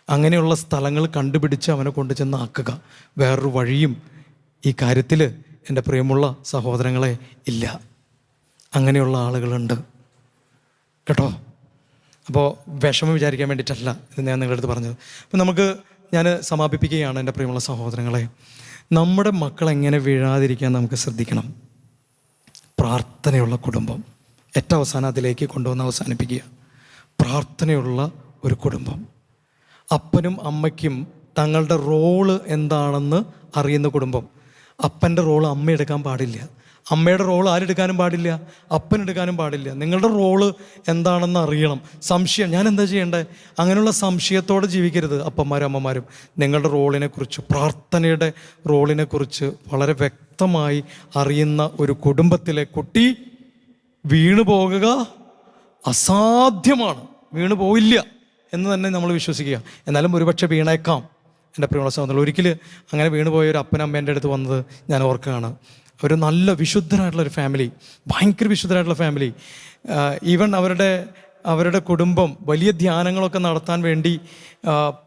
അങ്ങനെയുള്ള സ്ഥലങ്ങൾ കണ്ടുപിടിച്ച് അവനെ കൊണ്ടു ചെന്നാക്കുക. വേറൊരു വഴിയും ഈ കാര്യത്തിൽ എൻ്റെ പ്രിയമുള്ള സഹോദരങ്ങളെ ഇല്ല. അങ്ങനെയുള്ള ആളുകളുണ്ട് കേട്ടോ. അപ്പോൾ വിഷമം വിചാരിക്കാൻ വേണ്ടിയിട്ടല്ല ഇത് ഞാൻ നിങ്ങളുടെ അടുത്ത് പറഞ്ഞത്. അപ്പം ഞാൻ സമാപിപ്പിക്കുകയാണ് എൻ്റെ പ്രിയമുള്ള സഹോദരങ്ങളെ. നമ്മുടെ മക്കൾ എങ്ങനെ വീഴാതിരിക്കാൻ നമുക്ക് ശ്രദ്ധിക്കണം. പ്രാർത്ഥനയുള്ള കുടുംബം, ഏറ്റവും അവസാനം അതിലേക്ക് കൊണ്ടുവന്ന് അവസാനിപ്പിക്കുക. പ്രാർത്ഥനയുള്ള ഒരു കുടുംബം, അപ്പനും അമ്മയ്ക്കും തങ്ങളുടെ റോള് എന്താണെന്ന് അറിയുന്ന കുടുംബം. അപ്പൻ്റെ റോള് അമ്മ എടുക്കാൻ പാടില്ല, അമ്മയുടെ റോൾ ആരെടുക്കാനും പാടില്ല, അപ്പനെടുക്കാനും പാടില്ല. നിങ്ങളുടെ റോള് എന്താണെന്ന് അറിയണം. സംശയം, ഞാൻ എന്താ ചെയ്യേണ്ടത്, അങ്ങനെയുള്ള സംശയത്തോടെ ജീവിക്കരുത്. അപ്പന്മാരും അമ്മമാരും നിങ്ങളുടെ റോളിനെക്കുറിച്ച്, പ്രാർത്ഥനയുടെ റോളിനെക്കുറിച്ച് വളരെ വ്യക്തമായി അറിയുന്ന ഒരു കുടുംബത്തിലെ കുട്ടി വീണു പോകുക അസാധ്യമാണ്. വീണു പോയില്ല എന്ന് തന്നെ നമ്മൾ വിശ്വസിക്കുക. എന്നാലും ഒരുപക്ഷെ വീണേക്കാം എൻ്റെ പ്രിയമുള്ള സഹോദരൻ. ഒരിക്കൽ അങ്ങനെ വീണുപോയ ഒരു അപ്പനമ്മേൻ്റെ അടുത്ത് വന്നത് ഞാൻ ഓർക്കുകയാണ്. ഒരു നല്ല വിശുദ്ധരായിട്ടുള്ളൊരു ഫാമിലി, ഭയങ്കര വിശുദ്ധരായിട്ടുള്ള ഫാമിലി. ഈവൻ അവരുടെ കുടുംബം വലിയ ധ്യാനങ്ങളൊക്കെ നടത്താൻ വേണ്ടി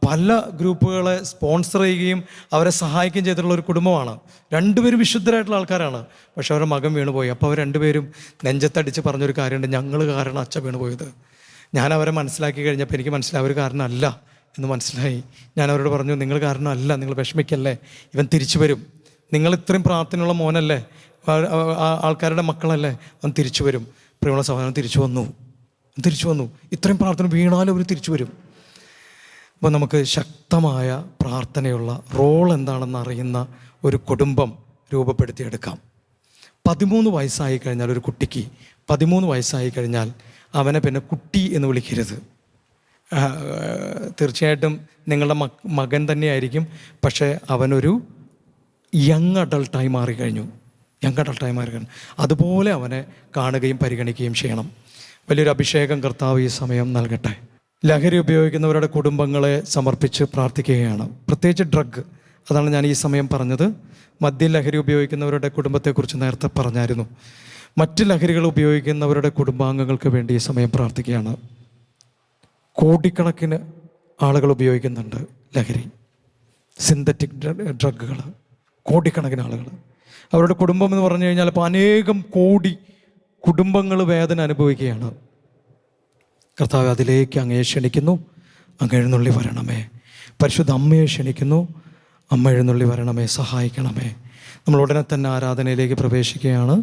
പല ഗ്രൂപ്പുകളെ സ്പോൺസർ ചെയ്യുകയും അവരെ സഹായിക്കുകയും ചെയ്തിട്ടുള്ള ഒരു കുടുംബമാണ്. 2 പേരും വിശുദ്ധരായിട്ടുള്ള ആൾക്കാരാണ്. പക്ഷെ അവരുടെ മകൻ വീണുപോയി. അപ്പോൾ അവർ 2 പേരും നെഞ്ചത്തടിച്ച് പറഞ്ഞൊരു കാര്യമുണ്ട്, ഞങ്ങൾ കാരണം അച്ഛൻ വീണുപോയത്. ഞാൻ അവരെ മനസ്സിലാക്കി കഴിഞ്ഞപ്പോൾ എനിക്ക് മനസ്സിലായി അവർ കാരണമല്ല എന്ന് മനസ്സിലായി. ഞാൻ അവരോട് പറഞ്ഞു, നിങ്ങൾ കാരണമല്ല, നിങ്ങൾ വിഷമിക്കല്ലേ, ഇവൻ തിരിച്ചു വരും. നിങ്ങൾ ഇത്രയും പ്രാർത്ഥനയുള്ള മോനല്ലേ, ആൾക്കാരുടെ മക്കളല്ലേ, അവൻ തിരിച്ചു വരും. പ്രിയമുള്ള സഹോദരൻ തിരിച്ചു വന്നു. ഇത്രയും പ്രാർത്ഥന വീണാലും അവർ തിരിച്ചു വരും. അപ്പോൾ നമുക്ക് ശക്തമായ പ്രാർത്ഥനയുള്ള റോൾ എന്താണെന്ന് അറിയുന്ന ഒരു കുടുംബം രൂപപ്പെടുത്തിയെടുക്കാം. 13 വയസ്സായി കഴിഞ്ഞാൽ, ഒരു കുട്ടിക്ക് 13 വയസ്സായി കഴിഞ്ഞാൽ അവനെ പിന്നെ കുട്ടി എന്ന് വിളിക്കരുത്. തീർച്ചയായിട്ടും നിങ്ങളുടെ മകൻ തന്നെയായിരിക്കും, പക്ഷേ അവനൊരു യങ് അഡൾട്ടായി മാറിക്കഴിഞ്ഞു. അതുപോലെ അവനെ കാണുകയും പരിഗണിക്കുകയും ചെയ്യണം. വലിയൊരു അഭിഷേകം കർത്താവ് ഈ സമയം നൽകട്ടെ. ലഹരി ഉപയോഗിക്കുന്നവരുടെ കുടുംബങ്ങളെ സമർപ്പിച്ച് പ്രാർത്ഥിക്കുകയാണ്. പ്രത്യേകിച്ച് ഡ്രഗ്, അതാണ് ഞാൻ ഈ സമയം പറഞ്ഞത്. മദ്യലഹരി ഉപയോഗിക്കുന്നവരുടെ കുടുംബത്തെക്കുറിച്ച് നേരത്തെ പറഞ്ഞായിരുന്നു. മറ്റ് ലഹരികൾ ഉപയോഗിക്കുന്നവരുടെ കുടുംബാംഗങ്ങൾക്ക് വേണ്ടി ഈ സമയം പ്രാർത്ഥിക്കുകയാണ്. കോടിക്കണക്കിന് ആളുകൾ ഉപയോഗിക്കുന്നുണ്ട് ലഹരി, സിന്തറ്റിക് ഡ്രഗുകൾ. കോടിക്കണക്കിന് ആളുകൾ, അവരുടെ കുടുംബം എന്ന് പറഞ്ഞു കഴിഞ്ഞാൽ ഇപ്പോൾ അനേകം കോടി കുടുംബങ്ങൾ വേദന അനുഭവിക്കുകയാണ്. കർത്താവ്, അതിലേക്ക് അങ്ങയെ ക്ഷണിക്കുന്നു, അങ്ങ് എഴുന്നള്ളി വരണമേ. പരിശുദ്ധ അമ്മയെ ക്ഷണിക്കുന്നു, അമ്മ എഴുന്നള്ളി വരണമേ, സഹായിക്കണമേ. നമ്മൾ ഉടനെ തന്നെ ആരാധനയിലേക്ക് പ്രവേശിക്കുകയാണ്.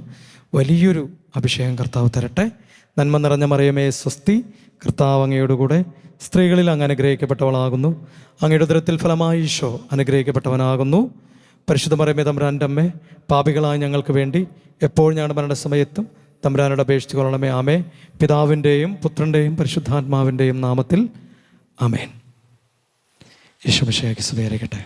വലിയൊരു അഭിഷേകം കർത്താവ് തരട്ടെ. നന്മ നിറഞ്ഞ മറിയമേ സ്വസ്തി, കർത്താവ് അങ്ങയോടുകൂടെ സ്ത്രീകളിൽ അങ്ങ് അനുഗ്രഹിക്കപ്പെട്ടവളാകുന്നു. അങ്ങയുടെ ഉദരത്തിൽ ഫലമായി ഈശോ അനുഗ്രഹിക്കപ്പെട്ടവനാകുന്നു. പരിശുദ്ധ മറിയമേ തമ്പുരാൻ്റെ അമ്മേ, പാപികളായ ഞങ്ങൾക്ക് വേണ്ടി എപ്പോഴും ഞങ്ങളുടെ മരണസമയത്തും തമ്പുരാനോട് അപേക്ഷിച്ചു കൊള്ളണമേ. ആമേ. പിതാവിൻ്റെയും പുത്രൻ്റെയും പരിശുദ്ധാത്മാവിൻ്റെയും നാമത്തിൽ ആമേൻ. യേശു മിശിഹായ്ക്ക് സ്തുതിയായിരിക്കട്ടെ.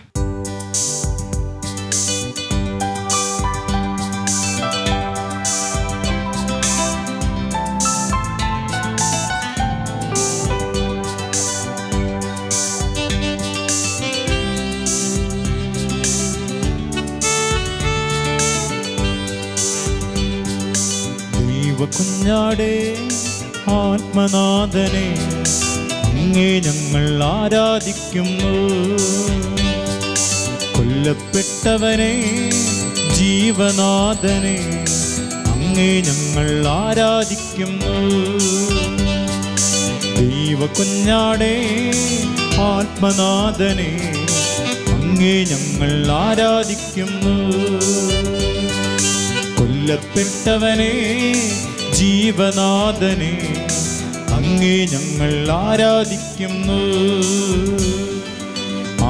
കുഞ്ഞാടേ ആത്മനാഥനെ, അങ്ങേ ഞങ്ങൾ ആരാധിക്കുന്നു. കൊല്ലപ്പെട്ടവനെ ജീവനാഥനെ, അങ്ങേ ഞങ്ങൾ ആരാധിക്കുന്നു. ദൈവകുഞ്ഞാടേ ആത്മനാഥനെ, അങ്ങേ ഞങ്ങൾ ആരാധിക്കുന്നു. കൊല്ലപ്പെട്ടവനെ ജീവനാഥനെ, അങ്ങേ ഞങ്ങൾ ആരാധിക്കുന്നു.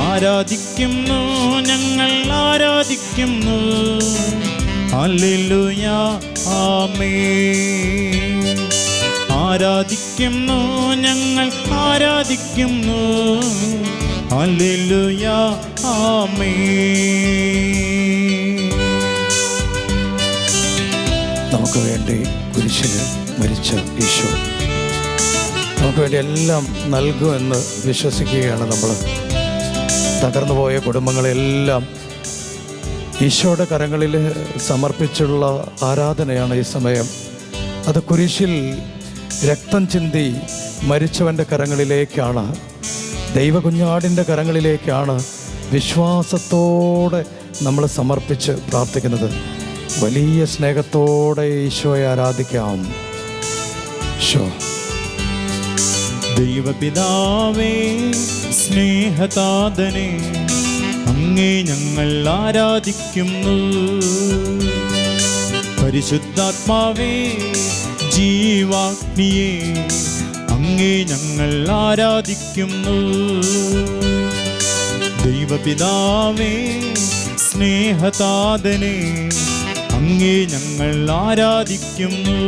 ആരാധിക്കുന്നു, ഞങ്ങൾ ആരാധിക്കുന്നു. ഹല്ലേലൂയ, ആമേൻ. ആരാധിക്കുന്നു, ഞങ്ങൾ ആരാധിക്കുന്നു. ഹല്ലേലൂയ, ആമേൻ. നമുക്ക് വേണ്ടി കുരിശിൽ മരിച്ച ഈശോ നമുക്ക് വേണ്ടി എല്ലാം നൽകുമെന്ന് വിശ്വസിക്കുകയാണ് നമ്മൾ. തകർന്നു പോയ കുടുംബങ്ങളെല്ലാം ഈശോയുടെ കരങ്ങളിൽ സമർപ്പിച്ചുള്ള ആരാധനയാണ് ഈ സമയം. അത് കുരിശിൽ രക്തം ചിന്തി മരിച്ചവൻ്റെ കരങ്ങളിലേക്കാണ്, ദൈവകുഞ്ഞാടിൻ്റെ കരങ്ങളിലേക്കാണ് വിശ്വാസത്തോടെ നമ്മൾ സമർപ്പിച്ച് പ്രാർത്ഥിക്കുന്നത്. വലിയ സ്നേഹത്തോടെ ഈശോയെ ആരാധിക്കാം. ഈശോ. ദൈവപിതാവേ സ്നേഹതാതനെ, അങ്ങേ ഞങ്ങൾ ആരാധിക്കുന്നു. പരിശുദ്ധാത്മാവേ ജീവാഗ്നിയെ, അങ്ങേ ഞങ്ങൾ ആരാധിക്കുന്നു. ദൈവപിതാവേ സ്നേഹതാതനെ, അങ്ങേ ഞങ്ങൾ ആരാധിക്കുന്നു.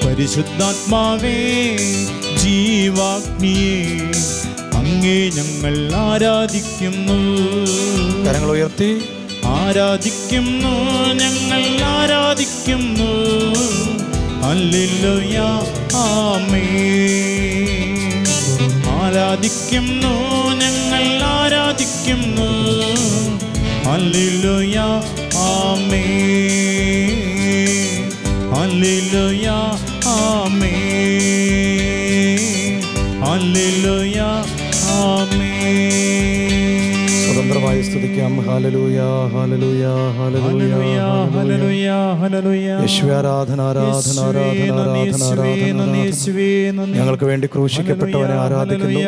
പരിശുദ്ധാത്മാവേ ജീവാഗ്നിയെ, അങ്ങേ ഞങ്ങൾ ആരാധിക്കുന്നു. കരങ്ങൾ ഉയർത്തി ആരാധിക്കുന്നു, ഞങ്ങൾ ആരാധിക്കുന്നു. ഹല്ലേലൂയ, ആമേൻ. ആരാധിക്കുന്നു, ഞങ്ങൾ ആരാധിക്കുന്നു. ഹല്ലേലൂയ, ആമേൻ. ഹല്ലേലൂയ, ആമേൻ. ഹല്ലേലൂയ, ആമേൻ. സ്വതന്ത്രമായി സ്തുതിക്കാം. ഹല്ലേലൂയ, ഹല്ലേലൂയ, ഹല്ലേലൂയ, ഹല്ലേലൂയ, ഹല്ലേലൂയ. യേശുവേ ആരാധന, ആരാധന, ആരാധന, ആരാധന, ആരാധന. ഞങ്ങൾക്ക് വേണ്ടി ക്രൂശിക്കപ്പെട്ടവനെ ആരാധിക്കുന്നു.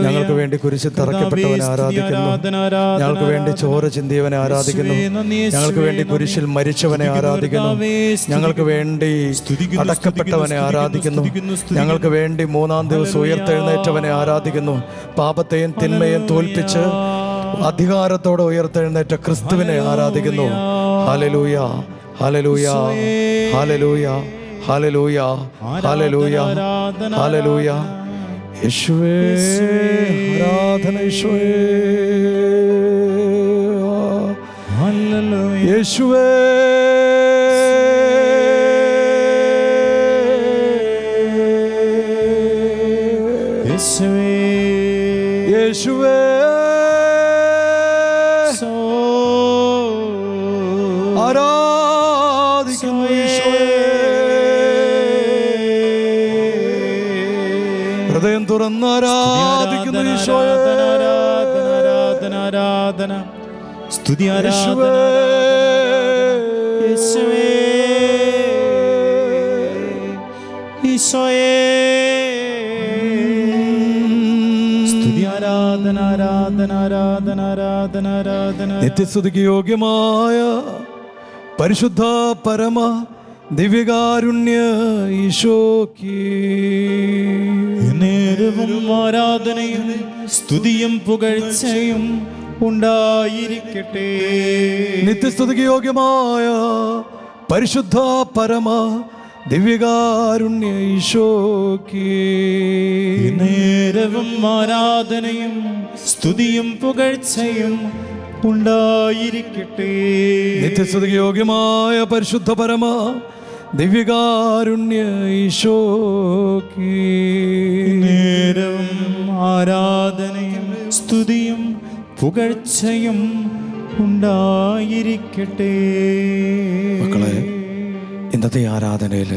ഞങ്ങൾക്ക് വേണ്ടി കുരിശിൽ തറയ്ക്കപ്പെട്ടവനെ ആരാധിക്കുന്നു. ഞങ്ങൾക്ക് വേണ്ടി ചോര ചിന്തിയവനെ ആരാധിക്കുന്നു. ഞങ്ങൾക്ക് വേണ്ടി കുരിശിൽ മരിച്ചവനെ ആരാധിക്കുന്നു. ഞങ്ങൾക്ക് വേണ്ടി അടക്കപ്പെട്ടവനെ ആരാധിക്കുന്നു. ഞങ്ങൾക്ക് വേണ്ടി മൂന്നാം ദിവസം ഉയർത്തെഴുന്നേറ്റവനെ ആരാധിക്കുന്നു. പാപത്തെയും തിന്മയെയും തോൽപ്പിച്ച് അധികാരത്തോടെ ഉയർത്തെഴുന്നേറ്റ ക്രിസ്തുവിനെ ആരാധിക്കുന്നു. ഹല്ലേലൂയ, ഹല്ലേലൂയ, ഹല്ലേലൂയ, ഹല്ലേലൂയ, ഹല്ലേലൂയ, ഹല്ലേലൂയ. യേശുവേ ആരാധന, യേശുവേ, ഹല്ലേലൂയ. യേശുവേ യേശുവേ, യേശുവേ ആരാധിക്കുന്നു. യേശുവേ വന്ന് ആരാധിക്കുന്നു ഈശോയെ. ആരാധന സ്തുതി യേശുവേ. ഈശോയേ സ്തുതി ആരാധന ആരാധന ആരാധന ആരാധന ആരാധന. നിത്യസ്തുതിക്ക് യോഗ്യമായ പരിശുദ്ധ പരമ ദിവ്യകാരുണ്യ ഈശോയ്ക്ക് നേരവും ആരാധനയും സ്തുതിയും പുകഴ്ചയും ഉണ്ടായിരിക്കട്ടെ. നിത്യസ്തുതിക്ക് യോഗ്യമായ പരിശുദ്ധ പരമ ദിവ്യകാരുണ്യ ഈശോയ്ക്ക് നേരവും ആരാധനയും സ്തുതിയും പുകഴ്ചയും ഉണ്ടായിരിക്കട്ടെ. നിത്യസ്തുതിക്ക് യോഗ്യമായ പരിശുദ്ധ പരമ ദിവ്യകാരുണ്യ ഈശോയ്ക്ക് നേരവും ആരാധനയും സ്തുതിയും പുകഴ്ചയും ഉണ്ടായിരിക്കട്ടെ. മക്കളെ, ഇന്നത്തെ ആരാധനയിൽ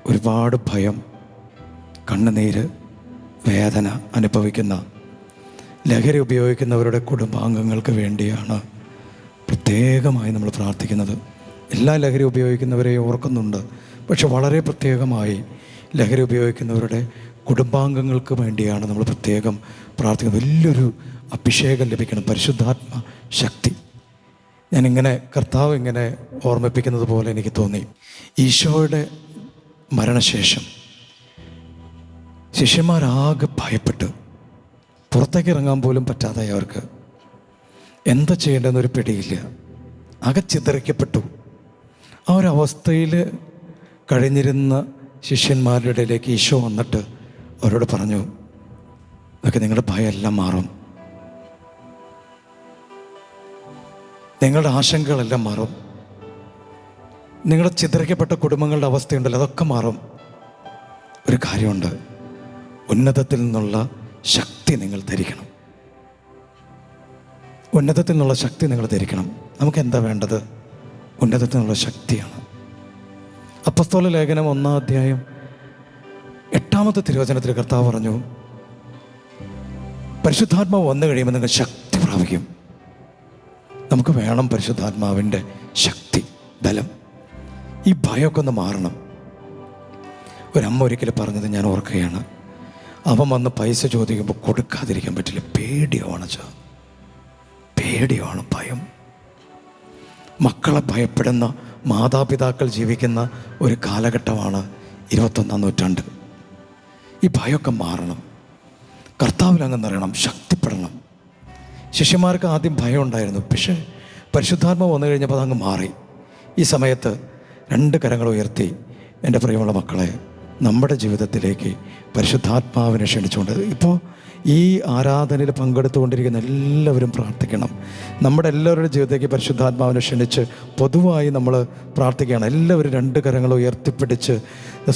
ഒരുപാട് ഭയം, കണ്ണുനീര്, വേദന അനുഭവിക്കുന്ന ലഹരി ഉപയോഗിക്കുന്നവരുടെ കുടുംബാംഗങ്ങൾക്ക് വേണ്ടിയാണ് പ്രത്യേകമായി നമ്മൾ പ്രാർത്ഥിക്കുന്നത്. എല്ലാ ലഹരി ഉപയോഗിക്കുന്നവരെയും ഓർക്കുന്നുണ്ട്, പക്ഷെ വളരെ പ്രത്യേകമായി ലഹരി ഉപയോഗിക്കുന്നവരുടെ കുടുംബാംഗങ്ങൾക്ക് വേണ്ടിയാണ് നമ്മൾ പ്രത്യേകം പ്രാർത്ഥിക്കുന്നത്. വലിയൊരു അഭിഷേകം ലഭിക്കണം, പരിശുദ്ധാത്മ ശക്തി. ഞാനിങ്ങനെ കർത്താവ് ഇങ്ങനെ ഓർമ്മിപ്പിക്കുന്നത് പോലെ എനിക്ക് തോന്നി. ഈശോയുടെ മരണശേഷം ശിഷ്യന്മാരാകെ ഭയപ്പെട്ട് പുറത്തേക്ക് ഇറങ്ങാൻ പോലും പറ്റാതെ അവർക്ക് എന്താ ചെയ്യേണ്ടതെന്നൊരു പിടിയില്ല. ആകെ ചിതറിക്കപ്പെട്ടു. ആ ഒരവസ്ഥയിൽ കഴിഞ്ഞിരുന്ന ശിഷ്യന്മാരുടെ ഇടയിലേക്ക് ഈശോ വന്നിട്ട് അവരോട് പറഞ്ഞു, അതൊക്കെ നിങ്ങളുടെ ഭയമെല്ലാം മാറും, നിങ്ങളുടെ ആശങ്കകളെല്ലാം മാറും, നിങ്ങളുടെ ചിതറിക്കപ്പെട്ട കുടുംബങ്ങളുടെ അവസ്ഥയുണ്ടല്ലോ അതൊക്കെ മാറും. ഒരു കാര്യമുണ്ട്, ഉന്നതത്തിൽ നിന്നുള്ള ശക്തി നിങ്ങൾ ധരിക്കണം. ഉന്നതത്തിൽ നിന്നുള്ള ശക്തി നിങ്ങൾ ധരിക്കണം. നമുക്ക് എന്താ വേണ്ടത്? ഉന്നതത്തിൽ നിന്നുള്ള ശക്തിയാണ്. അപ്പസ്തോല ലേഖനം 1-ാം അധ്യായം 8-ാമത്തെ തിരുവചനത്തിൽ കർത്താവ് പറഞ്ഞു, പരിശുദ്ധാത്മാവ് വന്നു കഴിയുമ്പോൾ നിങ്ങൾ ശക്തി പ്രാപിക്കും. നമുക്ക് വേണം പരിശുദ്ധാത്മാവിൻ്റെ ശക്തി, ബലം. ഈ ഭയമൊക്കെ ഒന്ന് മാറണം. ഒരമ്മ ഒരിക്കൽ പറഞ്ഞത് ഞാൻ ഓർക്കുകയാണ്. അവൻ വന്ന് പൈസ ചോദിക്കുമ്പോൾ കൊടുക്കാതിരിക്കാൻ പറ്റില്ല. പേടിയാണ്, പേടിയാണ്, ഭയം. മക്കളെ ഭയപ്പെടുന്ന മാതാപിതാക്കൾ ജീവിക്കുന്ന ഒരു കാലഘട്ടമാണ് 21-ാം നൂറ്റാണ്ട്. ഈ ഭയമൊക്കെ മാറണം. കർത്താവിലങ്ങ് നിറയണം, ശക്തിപ്പെടണം. ശിഷ്യന്മാർക്ക് ആദ്യം ഭയം ഉണ്ടായിരുന്നു, പക്ഷേ പരിശുദ്ധാത്മാവ് വന്നു കഴിഞ്ഞപ്പോൾ അതങ്ങ് മാറി. ഈ സമയത്ത് 2 കരങ്ങൾ ഉയർത്തി എൻ്റെ പ്രിയമുള്ള മക്കളെ, നമ്മുടെ ജീവിതത്തിലേക്ക് പരിശുദ്ധാത്മാവിനെ ക്ഷണിച്ചുകൊണ്ട് ഇപ്പോൾ ഈ ആരാധനയിൽ പങ്കെടുത്തുകൊണ്ടിരിക്കുന്ന എല്ലാവരും പ്രാർത്ഥിക്കണം. നമ്മുടെ എല്ലാവരുടെ ജീവിതത്തേക്ക് പരിശുദ്ധാത്മാവിനെ ക്ഷണിച്ച് പൊതുവായി നമ്മൾ പ്രാർത്ഥിക്കുകയാണ്. എല്ലാവരും 2 കരങ്ങൾ ഉയർത്തിപ്പിടിച്ച്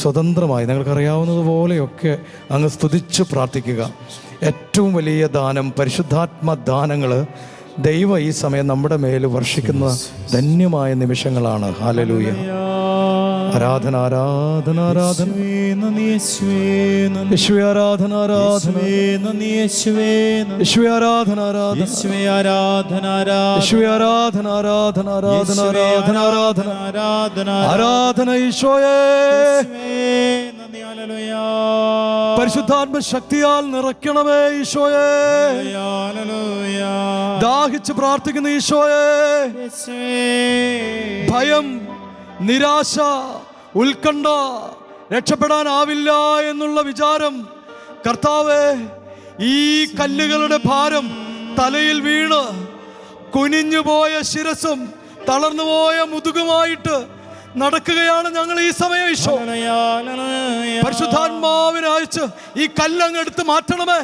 സ്വതന്ത്രമായി നിങ്ങൾക്കറിയാവുന്നതുപോലെയൊക്കെ അങ്ങ് സ്തുതിച്ച് പ്രാർത്ഥിക്കുക. ഏറ്റവും വലിയ ദാനം, പരിശുദ്ധാത്മ ദാനങ്ങൾ ദൈവം ഈ സമയം നമ്മുടെ മേൽ വർഷിക്കുന്ന ധന്യമായ നിമിഷങ്ങളാണ്. ഹല്ലേലൂയ. ആരാധന ആരാധന ആരാധന യേശുവേ, ആരാധന ആരാധന യേശുവേ, ആരാധന ആരാധന യേശുവേ, ആരാധന ആരാധന ആരാധന ആരാധന ആരാധന ആരാധന ആരാധന ആരാധന ഈശോയേ. പരിശുദ്ധാത്മ ശക്തിയാൽ നിറയ്ക്കണമേ ഈശോയേ. ദാഹിച്ച് പ്രാർത്ഥിക്കുന്ന ഈശോയേ. ഭയം, നിരാശ, ഉത്കണ്ഠ, രക്ഷപ്പെടാനാവില്ല എന്നുള്ള വിചാരം, കർത്താവേ, ഈ കല്ലുകളുടെ ഭാരം തലയിൽ വീണ് കുനിഞ്ഞുപോയ ശിരസും തളർന്നുപോയ മുതുകുമായിട്ട് നടക്കുകയാണ് ഞങ്ങൾ ഈ സമയം. ഈശോ, പരിശുദ്ധാത്മാവിനെ അയച്ച് ഈ കല്ലങ്ങ് എടുത്ത് മാറ്റണമേ.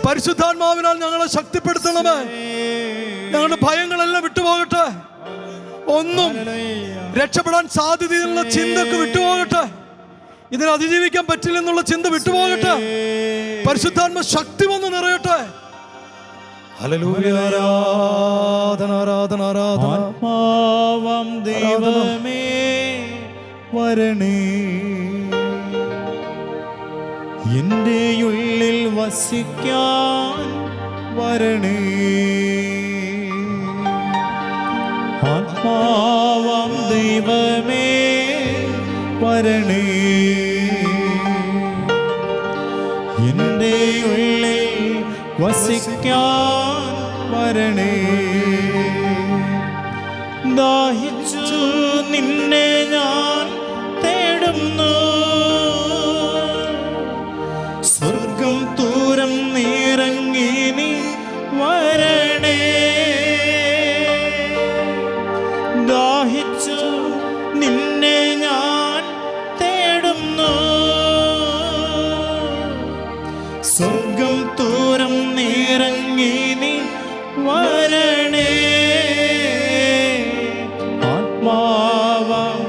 പരിശുദ്ധാത്മാവിനാൽ ഞങ്ങളെ ശക്തിപ്പെടുത്തണമേ. ഞങ്ങളുടെ ഭയങ്ങളെല്ലാം വിട്ടുപോകട്ടെ. ഒന്നും രക്ഷപ്പെടാൻ സാധ്യതയുള്ള ചിന്തക്ക് വിട്ടുപോകട്ടെ. ഇതിനെ അതിജീവിക്കാൻ പറ്റില്ലെന്നുള്ള ചിന്ത വിട്ടുപോകട്ടെ. പരിശുദ്ധാത്മ ശക്തി വന്ന് നിറയട്ടെ. ഹല്ലേലൂയ. ആരാധന ആരാധന ആരാധന. ആത്മാവം ദൈവമേ വരണേ, എൻ്റെ ഉള്ളിൽ വസിക്കാൻ വരണേ. ആത്മാവാം ദൈവമേ വരണേ. എൻ്റെ ഉള്ളിൽ വസിക്കാൻ വരണേ. ദാഹിച്ചു നിന്നെ ഞാൻ തേടുന്നു. സ്വർഗം ദൂരം നീറങ്ങി നീ വരണേ. ദാഹിച്ചു നിന്നെ ഞാൻ തേടുന്നു. സ്വർഗം ദൂരം നീറങ്ങി നീ വരണേ. ആത്മാവാം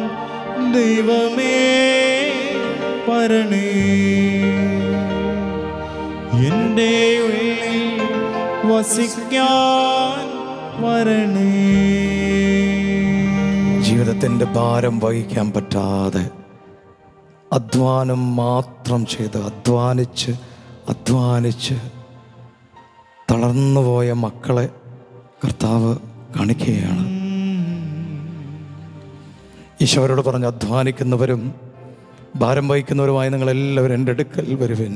ദൈവമേ വരണേ. എൻ്റെ ഉള്ളിൽ വസിക്കാൻ വരണേ. ജീവിതത്തിൻ്റെ ഭാരം വഹിക്കാൻ പറ്റാതെ അധ്വാനം മാത്രം ചെയ്ത് അധ്വാനിച്ച് തളർന്നുപോയ മക്കളെ കർത്താവ് കാണിക്കുകയാണ്. ഈശോരോട് പറഞ്ഞു, അധ്വാനിക്കുന്നവരും ഭാരം വഹിക്കുന്നവരുമായി നിങ്ങളെല്ലാവരും എൻ്റെ അടുക്കൽ വരുവിൻ.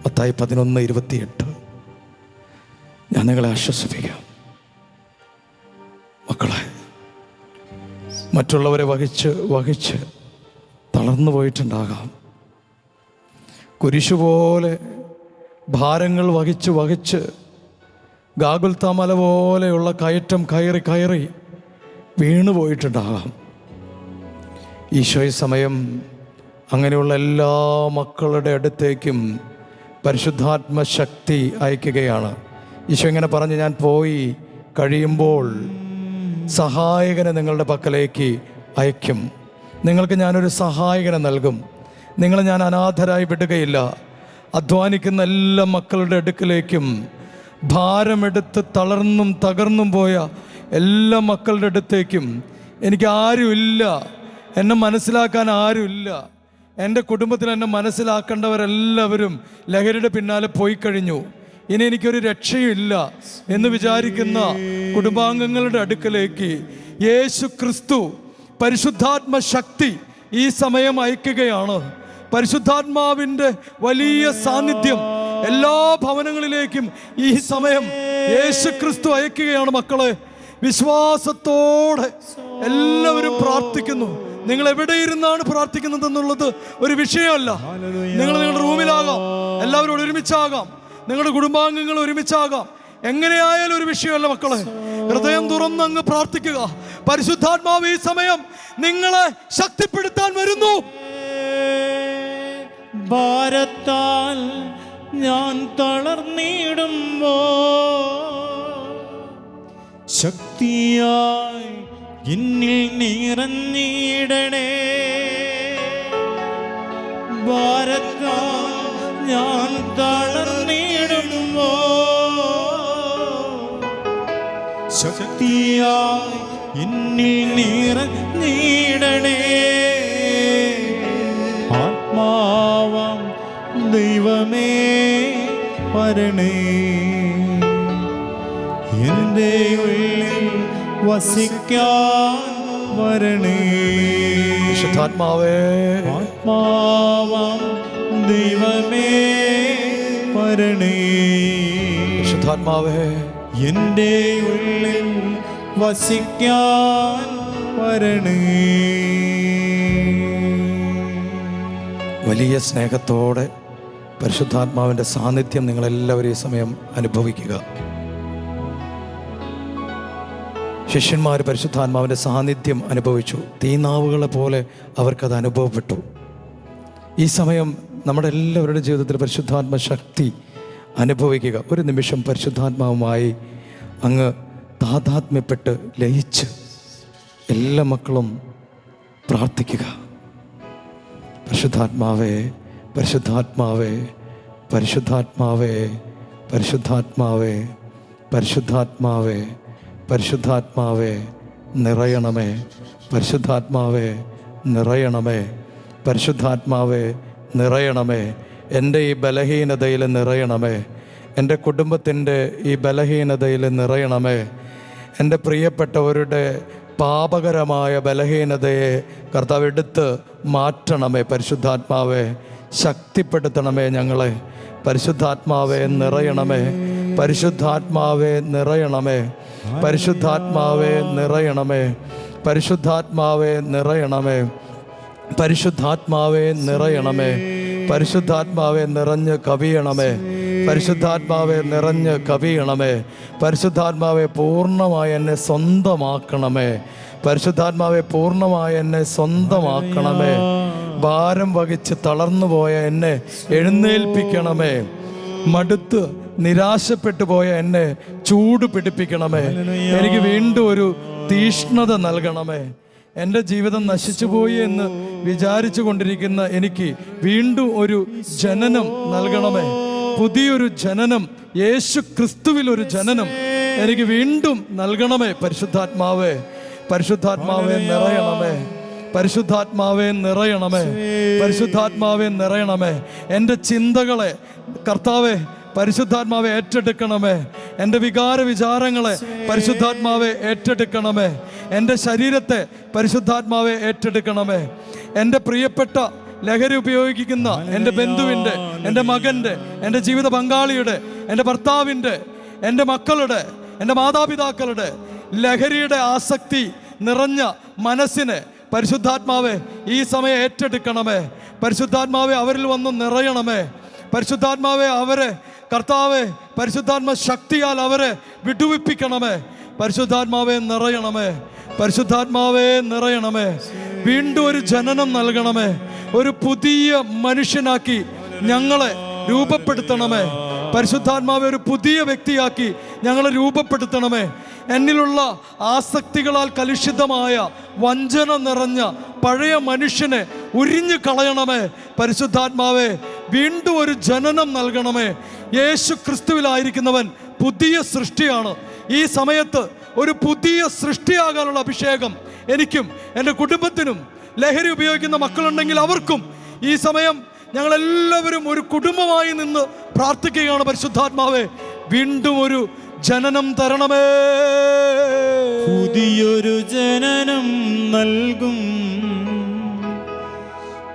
മത്തായി 11:28. ഞാൻ നിങ്ങളെ ആശ്വസിപ്പിക്കാം. മക്കളെ, മറ്റുള്ളവരെ വഹിച്ച് തളർന്നു പോയിട്ടുണ്ടാകാം. കുരിശുപോലെ ഭാരങ്ങൾ വഹിച്ച് ഗാഗുൽത്താമല പോലെയുള്ള കയറ്റം കയറി വീണു പോയിട്ടുണ്ടാകാം. ഈശോ ഈ സമയം അങ്ങനെയുള്ള എല്ലാ മക്കളുടെ അടുത്തേക്കും പരിശുദ്ധാത്മ ശക്തി അയക്കുകയാണ്. ഈശോ ഇങ്ങനെ പറഞ്ഞ്, ഞാൻ പോയി കഴിയുമ്പോൾ സഹായകനെ നിങ്ങളുടെ പക്കലേക്ക് അയക്കും. നിങ്ങൾക്ക് ഞാനൊരു സഹായകനെ നൽകും. നിങ്ങളെ ഞാൻ അനാഥരായി വിടുകയില്ല. അധ്വാനിക്കുന്ന എല്ലാ മക്കളുടെ അടുക്കിലേക്കും, ഭാരമെടുത്ത് തളർന്നും തകർന്നും പോയ എല്ലാ മക്കളുടെ അടുത്തേക്കും, എനിക്ക് ആരുമില്ല, എന്നെ മനസ്സിലാക്കാൻ ആരുമില്ല, എൻ്റെ കുടുംബത്തിൽ എന്നെ മനസ്സിലാക്കേണ്ടവരെല്ലാവരും ലഹരിയുടെ പിന്നാലെ പോയി കഴിഞ്ഞു, ഇനി എനിക്കൊരു രക്ഷയുമില്ല എന്ന് വിചാരിക്കുന്ന കുടുംബാംഗങ്ങളുടെ അടുക്കലേക്ക് യേശു ക്രിസ്തു പരിശുദ്ധാത്മ ശക്തി ഈ സമയം അയക്കുകയാണ്. പരിശുദ്ധാത്മാവിൻ്റെ വലിയ സാന്നിധ്യം എല്ലാ ഭവനങ്ങളിലേക്കും ഈ സമയം യേശു ക്രിസ്തു അയക്കുകയാണ്. മക്കളെ, വിശ്വാസത്തോടെ എല്ലാവരും പ്രാർത്ഥിക്കുന്നു. നിങ്ങൾ എവിടെ ഇരുന്നാണ് പ്രാർത്ഥിക്കുന്നത് എന്നുള്ളത് ഒരു വിഷയമല്ല. നിങ്ങൾ നിങ്ങളുടെ റൂമിലാകാം, എല്ലാവരും ഒരുമിച്ചാകാം, നിങ്ങളുടെ കുടുംബാംഗങ്ങൾ ഒരുമിച്ചാകാം, എങ്ങനെയായാലും ഒരു വിഷയമല്ല. മക്കളെ, ഹൃദയം തുറന്ന് അങ്ങ് പ്രാർത്ഥിക്കുക. പരിശുദ്ധാത്മാവ് ഈ സമയം നിങ്ങളെ ശക്തിപ്പെടുത്താൻ വരുന്നു. ഭാരത്താൽ ഞാൻ തളർന്നിടുമ്പോ ശക്തിയായി എന്നിൽ നിറഞ്ഞിടണേ. ഭാരത്താൽ ഞാൻ തളർന്നിടുമ്പോ ശക്തിയായി എന്നിൽ നിറഞ്ഞിടണേ. ആത്മാവാം ദൈവമേ വരണേ. എൻ്റെ ഉള്ളിൽ വസിക്കാൻ വരണേ. പരിശുദ്ധാത്മാവേ, ആത്മാവാം ദൈവമേ വരണേ. പരിശുദ്ധാത്മാവേ, എൻ്റെ ഉള്ളിൽ വസിക്കാൻ വരണേ. വലിയ സ്നേഹത്തോടെ പരിശുദ്ധാത്മാവിൻ്റെ സാന്നിധ്യം നിങ്ങളെല്ലാവരും ഈ സമയം അനുഭവിക്കുക. ശിഷ്യന്മാർ പരിശുദ്ധാത്മാവിൻ്റെ സാന്നിധ്യം അനുഭവിച്ചു. തീനാവുകളെ പോലെ അവർക്കത് അനുഭവപ്പെട്ടു. ഈ സമയം നമ്മുടെ എല്ലാവരുടെ ജീവിതത്തിൽ പരിശുദ്ധാത്മ ശക്തി അനുഭവിക്കുക. ഒരു നിമിഷം പരിശുദ്ധാത്മാവുമായി അങ്ങ് താതാത്മ്യപ്പെട്ട് ലയിച്ച് എല്ലാ മക്കളും പ്രാർത്ഥിക്കുക. പരിശുദ്ധാത്മാവേ, പരിശുദ്ധാത്മാവേ, പരിശുദ്ധാത്മാവേ, പരിശുദ്ധാത്മാവേ, പരിശുദ്ധാത്മാവേ, പരിശുദ്ധാത്മാവേ നിറയണമേ. പരിശുദ്ധാത്മാവേ നിറയണമേ. പരിശുദ്ധാത്മാവേ നിറയണമേ. എൻ്റെ ഈ ബലഹീനതയിൽ നിറയണമേ. എൻ്റെ കുടുംബത്തിൻ്റെ ഈ ബലഹീനതയിൽ നിറയണമേ. എൻ്റെ പ്രിയപ്പെട്ടവരുടെ പാപകരമായ ബലഹീനതയെ കർത്താവ് എടുത്ത് മാറ്റണമേ. പരിശുദ്ധാത്മാവേ ശക്തിപ്പെടുത്തണമേ ഞങ്ങളെ. പരിശുദ്ധാത്മാവേ നിറയണമേ. പരിശുദ്ധാത്മാവേ നിറയണമേ. പരിശുദ്ധാത്മാവേ നിറയണമേ. പരിശുദ്ധാത്മാവേ നിറയണമേ. പരിശുദ്ധാത്മാവേ നിറയണമേ. പരിശുദ്ധാത്മാവേ നിറഞ്ഞ് കവിയണമേ. പരിശുദ്ധാത്മാവേ നിറഞ്ഞ് കവിയണമേ. പരിശുദ്ധാത്മാവെ പൂർണ്ണമായി എന്നെ സ്വന്തമാക്കണമേ. പരിശുദ്ധാത്മാവെ പൂർണ്ണമായി എന്നെ സ്വന്തമാക്കണമേ. ഭാരം വഹിച്ച് തളർന്നു പോയ എന്നെ എഴുന്നേൽപ്പിക്കണമേ. മടുത്ത് നിരാശപ്പെട്ടു പോയ എന്നെ ചൂട് പിടിപ്പിക്കണമേ. എനിക്ക് വീണ്ടും ഒരു തീഷ്ണത നൽകണമേ. എൻ്റെ ജീവിതം നശിച്ചു പോയി എന്ന് വിചാരിച്ചു കൊണ്ടിരിക്കുന്ന എനിക്ക് വീണ്ടും ഒരു ജനനം നൽകണമേ. പുതിയൊരു ജനനം, യേശു ക്രിസ്തുവിൽ ഒരു ജനനം എനിക്ക് വീണ്ടും നൽകണമേ. പരിശുദ്ധാത്മാവേ, പരിശുദ്ധാത്മാവേ നിറയണമേ. പരിശുദ്ധാത്മാവേ നിറയണമേ. പരിശുദ്ധാത്മാവേ നിറയണമേ. എൻ്റെ ചിന്തകളെ കർത്താവേ പരിശുദ്ധാത്മാവെ ഏറ്റെടുക്കണമേ. എൻ്റെ വികാര വിചാരങ്ങളെ പരിശുദ്ധാത്മാവെ ഏറ്റെടുക്കണമേ. എൻ്റെ ശരീരത്തെ പരിശുദ്ധാത്മാവെ ഏറ്റെടുക്കണമേ. എൻ്റെ പ്രിയപ്പെട്ട ലഹരി ഉപയോഗിക്കുന്ന എൻ്റെ ബന്ധുവിൻ്റെ, എൻ്റെ മകൻ്റെ, എൻ്റെ ജീവിത പങ്കാളിയുടെ, എൻ്റെ ഭർത്താവിൻ്റെ, എൻ്റെ മക്കളുടെ, എൻ്റെ മാതാപിതാക്കളുടെ ലഹരിയുടെ ആസക്തി നിറഞ്ഞ മനസ്സിനെ പരിശുദ്ധാത്മാവെ ഈ സമയം ഏറ്റെടുക്കണമേ. പരിശുദ്ധാത്മാവെ അവരിൽ വന്ന് നിറയണമേ. പരിശുദ്ധാത്മാവെ അവരെ കർത്താവെ പരിശുദ്ധാത്മ ശക്തിയാൽ അവരെ വിടുവിപ്പിക്കണമേ. പരിശുദ്ധാത്മാവെ നിറയണമേ. പരിശുദ്ധാത്മാവേ നിറയണമേ. വീണ്ടും ഒരു ജനനം നൽകണമേ. ഒരു പുതിയ മനുഷ്യനാക്കി ഞങ്ങളെ രൂപപ്പെടുത്തണമേ. പരിശുദ്ധാത്മാവെ ഒരു പുതിയ വ്യക്തിയാക്കി ഞങ്ങളെ രൂപപ്പെടുത്തണമേ. എന്നിലുള്ള ആസക്തികളാൽ കലുഷിതമായ വഞ്ചന നിറഞ്ഞ പഴയ മനുഷ്യനെ ഉരിഞ്ഞു കളയണമേ. പരിശുദ്ധാത്മാവെ വീണ്ടും ഒരു ജനനം നൽകണമേ. യേശു ക്രിസ്തുവിലായിരിക്കുന്നവൻ പുതിയ സൃഷ്ടിയാണ്. ഈ സമയത്ത് ഒരു പുതിയ സൃഷ്ടിയാകാനുള്ള അഭിഷേകം എനിക്കും എൻ്റെ കുടുംബത്തിനും, ലഹരി ഉപയോഗിക്കുന്ന മക്കളുണ്ടെങ്കിൽ അവർക്കും ഈ സമയം ഞങ്ങളെല്ലാവരും ഒരു കുടുംബമായി നിന്ന് പ്രാർത്ഥിക്കുകയാണ്. പരിശുദ്ധാത്മാവേ വീണ്ടും ഒരു ജനനം തരണമേ. പുതിയൊരു ജനനം നൽകും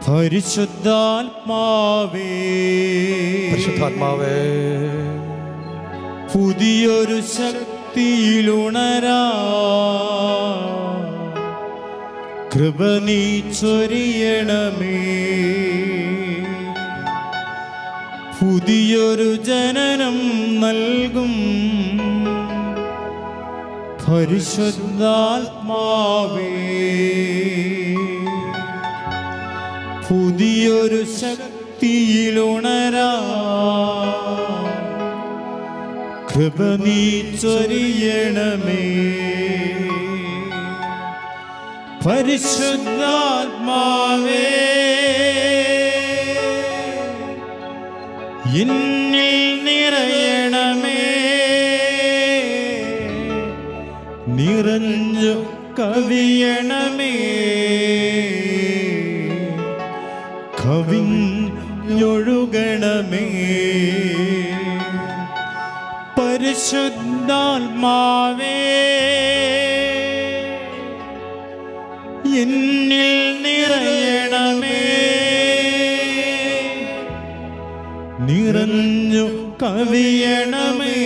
പരിശുദ്ധാത്മാവേ. പരിശുദ്ധാത്മാവേ പുതിയൊരു ശക്തിയിലുണരാ കൃപ നീ ചൊരിയണമേ. പുതിയൊരു ജനനം നൽകും പരിശുദ്ധാത്മാവേ. പുതിയൊരു ശക്തിയിലുണരാ കൃപ നീ ചൊരിയണമേ. പരിശുദ്ധാത്മാവേ എന്നിൽ നിറയണമേ. നിറഞ്ഞു കവിയണമേ. കവിഞ്ഞൊഴുകണമേ. പരിശുദ്ധാത്മാവേ എന്നിൽ നിറയണമേ. നിറഞ്ഞു കവിയണമേ.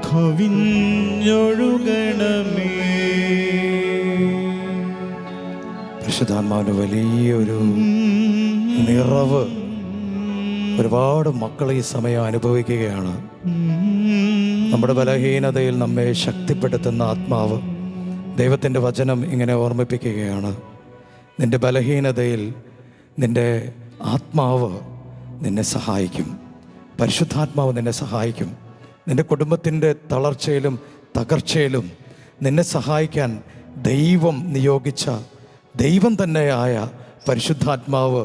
കവിഞ്ഞൊഴുകണമേ. പരിശുദ്ധാത്മാവിൻ്റെ വലിയൊരു നിറവ് ഒരുപാട് മക്കൾ ഈ സമയം അനുഭവിക്കുകയാണ്. നമ്മുടെ ബലഹീനതയിൽ നമ്മെ ശക്തിപ്പെടുത്തുന്ന ആത്മാവ് ദൈവത്തിൻ്റെ വചനം ഇങ്ങനെ ഓർമ്മിപ്പിക്കുകയാണ്. നിൻ്റെ ബലഹീനതയിൽ നിൻ്റെ ആത്മാവ് നിന്നെ സഹായിക്കും. പരിശുദ്ധാത്മാവ് നിന്നെ സഹായിക്കും. നിൻ്റെ കുടുംബത്തിൻ്റെ തളർച്ചയിലും തകർച്ചയിലും നിന്നെ സഹായിക്കാൻ ദൈവം നിയോഗിച്ച ദൈവം തന്നെയായ പരിശുദ്ധാത്മാവ്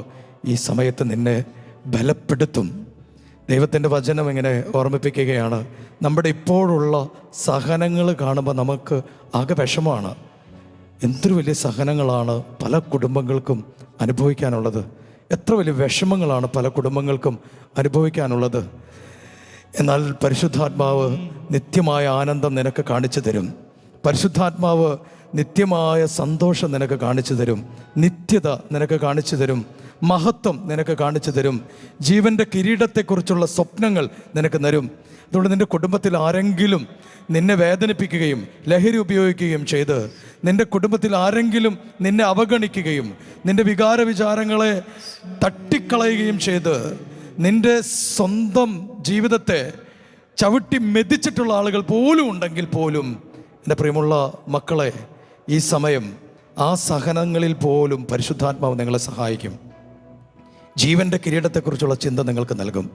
ഈ സമയത്ത് നിന്നെ ബലപ്പെടുത്തും. ദൈവത്തിൻ്റെ വചനം ഇങ്ങനെ ഓർമ്മിപ്പിക്കുകയാണ്. നമ്മുടെ ഇപ്പോഴുള്ള സഹനങ്ങൾ കാണുമ്പോൾ നമുക്ക് ആകെ വിഷമമാണ്. എന്തൊരു വലിയ സഹനങ്ങളാണ് പല കുടുംബങ്ങൾക്കും അനുഭവിക്കാനുള്ളത്. എത്ര വലിയ വിഷമങ്ങളാണ് പല കുടുംബങ്ങൾക്കും അനുഭവിക്കാനുള്ളത്. എന്നാൽ പരിശുദ്ധാത്മാവ് നിത്യമായ ആനന്ദം നിനക്ക് കാണിച്ചു തരും. പരിശുദ്ധാത്മാവ് നിത്യമായ സന്തോഷം നിനക്ക് കാണിച്ചു തരും. നിത്യത നിനക്ക് കാണിച്ചു തരും. മഹത്വം നിനക്ക് കാണിച്ചു തരും. ജീവൻ്റെ കിരീടത്തെക്കുറിച്ചുള്ള സ്വപ്നങ്ങൾ നിനക്ക് തരും. അതുകൊണ്ട് നിൻ്റെ കുടുംബത്തിൽ ആരെങ്കിലും നിന്നെ വേദനിപ്പിക്കുകയും ലഹരി ഉപയോഗിക്കുകയും ചെയ്ത്, നിൻ്റെ കുടുംബത്തിൽ ആരെങ്കിലും നിന്നെ അവഗണിക്കുകയും നിൻ്റെ വികാര വിചാരങ്ങളെ തട്ടിക്കളയുകയും ചെയ്ത് നിൻ്റെ സ്വന്തം ജീവിതത്തെ ചവിട്ടി മെതിച്ചിട്ടുള്ള ആളുകൾ പോലും ഉണ്ടെങ്കിൽ പോലും, എൻ്റെ പ്രിയമുള്ള മക്കളെ, ഈ സമയം ആ സഹനങ്ങളിൽ പോലും പരിശുദ്ധാത്മാവ് നിങ്ങളെ സഹായിക്കും. ജീവൻ്റെ കിരീടത്തെക്കുറിച്ചുള്ള ചിന്ത നിങ്ങൾക്ക് നൽകും.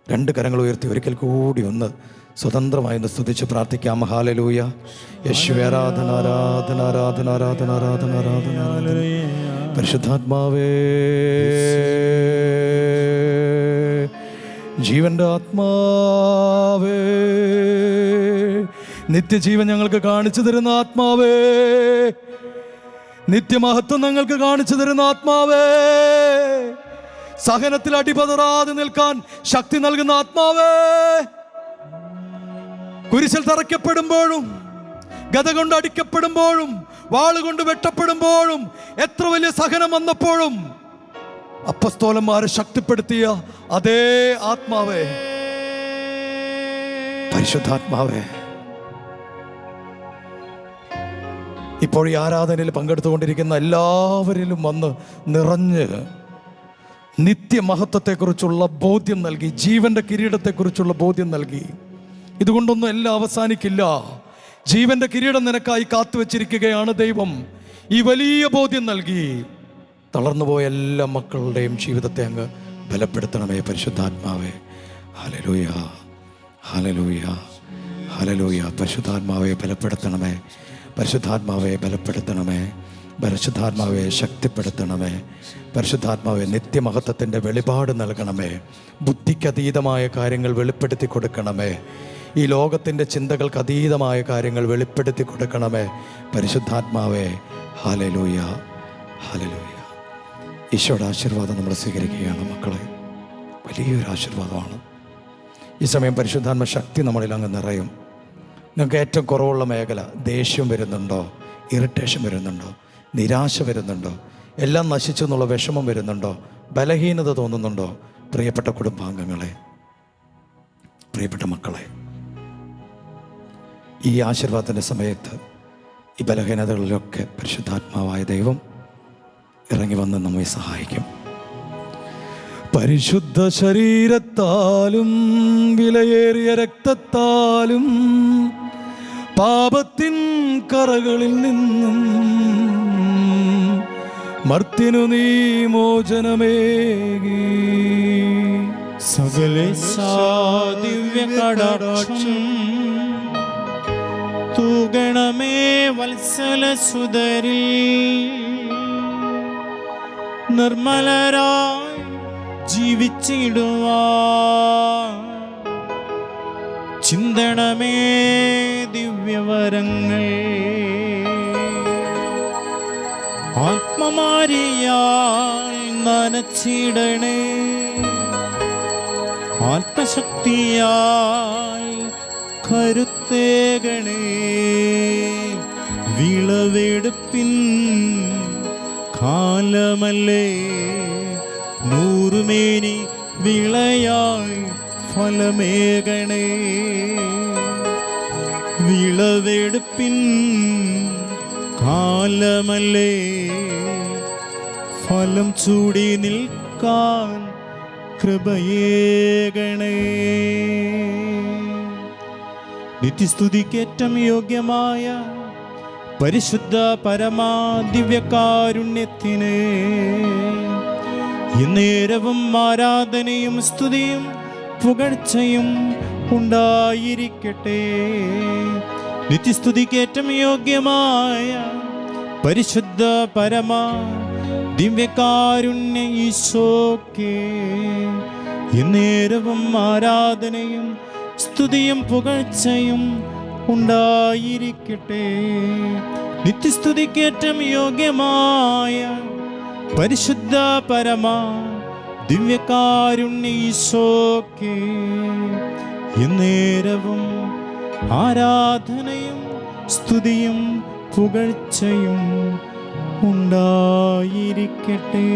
2 കരങ്ങൾ ഉയർത്തി ഒരിക്കൽ കൂടി ഒന്ന് സ്വതന്ത്രമായി ഒന്ന് സ്തുതിച്ച് പ്രാർത്ഥിക്കാം. ഹല്ലേലൂയ. യേശുവേ, ആരാധന ആരാധന ആരാധന ആരാധന ആരാധന ആരാധന ആരാധന. പരിശുദ്ധാത്മാവേ, ജീവൻ്റെ ആത്മാവേ, നിത്യജീവൻ ഞങ്ങൾക്ക് കാണിച്ചു തരുന്ന ആത്മാവേ, നിത്യമഹത്വം ഞങ്ങൾക്ക് കാണിച്ചു തരുന്ന ആത്മാവേ, സഹനത്തിൽ അടിപതറാതെ നിൽക്കാൻ ശക്തി നൽകുന്ന ആത്മാവേ, കുരിശിൽ തറയ്ക്കപ്പെടുമ്പോഴും ഗദ കൊണ്ട് അടിക്കപ്പെടുമ്പോഴും വാളുകൊണ്ട് വെട്ടപ്പെടുമ്പോഴും എത്ര വലിയ സഹനം വന്നപ്പോഴും അപ്പസ്തോലന്മാരെ ശക്തിപ്പെടുത്തിയ അതേ ആത്മാവേ, പരിശുദ്ധാത്മാവേ, ഇപ്പോൾ ഈ ആരാധനയിൽ പങ്കെടുത്തുകൊണ്ടിരിക്കുന്ന എല്ലാവരിലും വന്ന് നിറഞ്ഞ് നിത്യമഹത്വത്തെക്കുറിച്ചുള്ള ബോധ്യം നൽകി, ജീവന്റെ കിരീടത്തെക്കുറിച്ചുള്ള ബോധ്യം നൽകി. ഇതുകൊണ്ടൊന്നും എല്ലാം അവസാനിക്കില്ല. ജീവന്റെ കിരീടം നിനക്കായി കാത്തുവച്ചിരിക്കുകയാണ് ദൈവം. ഈ വലിയ ബോധ്യം നൽകി തളർന്നുപോയ എല്ലാ മക്കളുടെയും ജീവിതത്തെ അങ്ങ് ബലപ്പെടുത്തണമേ പരിശുദ്ധാത്മാവേ. ഹല്ലേലൂയ, ഹല്ലേലൂയ, ഹല്ലേലൂയ. പരിശുദ്ധാത്മാവെ ബലപ്പെടുത്തണമേ, പരിശുദ്ധാത്മാവെ ബലപ്പെടുത്തണമേ, പരിശുദ്ധാത്മാവെ ശക്തിപ്പെടുത്തണമേ, പരിശുദ്ധാത്മാവെ നിത്യമഹത്വത്തിൻ്റെ വെളിപാട് നൽകണമേ, ബുദ്ധിക്കതീതമായ കാര്യങ്ങൾ വെളിപ്പെടുത്തി കൊടുക്കണമേ, ഈ ലോകത്തിൻ്റെ ചിന്തകൾക്ക് അതീതമായ കാര്യങ്ങൾ വെളിപ്പെടുത്തി കൊടുക്കണമേ പരിശുദ്ധാത്മാവേ. ഹല്ലേലൂയ, ഹല്ലേലൂയ. ഈശോയുടെ ആശീർവാദം നമ്മൾ സ്വീകരിക്കുകയാണ് മക്കളെ. വലിയൊരു ആശീർവാദമാണ്. ഈ സമയം പരിശുദ്ധാത്മ ശക്തി നമ്മളിൽ അങ്ങ് നിറയും. നിങ്ങൾക്ക് ഏറ്റവും കുറവുള്ള മേഖല, ദേഷ്യം വരുന്നുണ്ടോ, ഇറിറ്റേഷൻ വരുന്നുണ്ടോ, നിരാശ വരുന്നുണ്ടോ, എല്ലാം നശിച്ചു എന്നുള്ള വിഷമം വരുന്നുണ്ടോ, ബലഹീനത തോന്നുന്നുണ്ടോ? പ്രിയപ്പെട്ട കുടുംബാംഗങ്ങളെ, പ്രിയപ്പെട്ട മക്കളെ, ഈ ആശീർവാദത്തിൻ്റെ സമയത്ത് ഈ ബലഹീനതകളിലൊക്കെ പരിശുദ്ധാത്മാവായ ദൈവം ഇറങ്ങി വന്ന് നമ്മെ സഹായിക്കും. പരിശുദ്ധ ശരീരത്താലും വിലയേറിയ രക്തത്താലും പാപത്തിൻ കറകളിൽ നിന്നും മർത്യനു നീ മോചനമേകി. സകലേശാ ദിവ്യ കടാക്ഷം തൂഗണമേ വത്സല സുതരിൽ. നിർമ്മലരായി ജീവിച്ചിടുവാൻ ചിന്തണമേ ദിവ്യവരങ്ങൾ. ആത്മമാരിയാൽ നനച്ചിടണേ, ആത്മശക്തിയാൽ കരുത്തേകണേ. വിളവെടുപ്പിൻ കാലമല്ലേ, നൂറുമേനി വിളയായി ഫലമേകണേ. വിളവെടുപ്പിൻ കാലമല്ലേ, ഫലം ചൂടി നിൽക്കാൻ കൃപയേകണേ. നിത്യസ്തുതിക്കേറ്റം യോഗ്യമായ പരിശുദ്ധ പരമാ ദിവ്യകാരുണ്യത്തിന് എന്നേരവും ആരാധനയും സ്തുതിയും പുകഴ്ചയും ഉണ്ടായിരിക്കട്ടെ. നിത്യസ്തുതിക്കേറ്റം യോഗ്യമായ പരിശുദ്ധ പരമാ ദിവ്യകാരുണ്യ ഈശോക്ക് എന്നേരവും ആരാധനയും സ്തുതിയും പുകഴ്ചയും ഉണ്ടായിരിക്കട്ടെ. നിത്യസ്തുതിക്കേറ്റം യോഗ്യമായ പരിശുദ്ധ പരമാ ദിവ്യകാരുണ്യ ഈശോയ്ക്ക് എന്നേരവും ആരാധനയും സ്തുതിയും പുകഴ്ചയും ഉണ്ടായിരിക്കട്ടെ.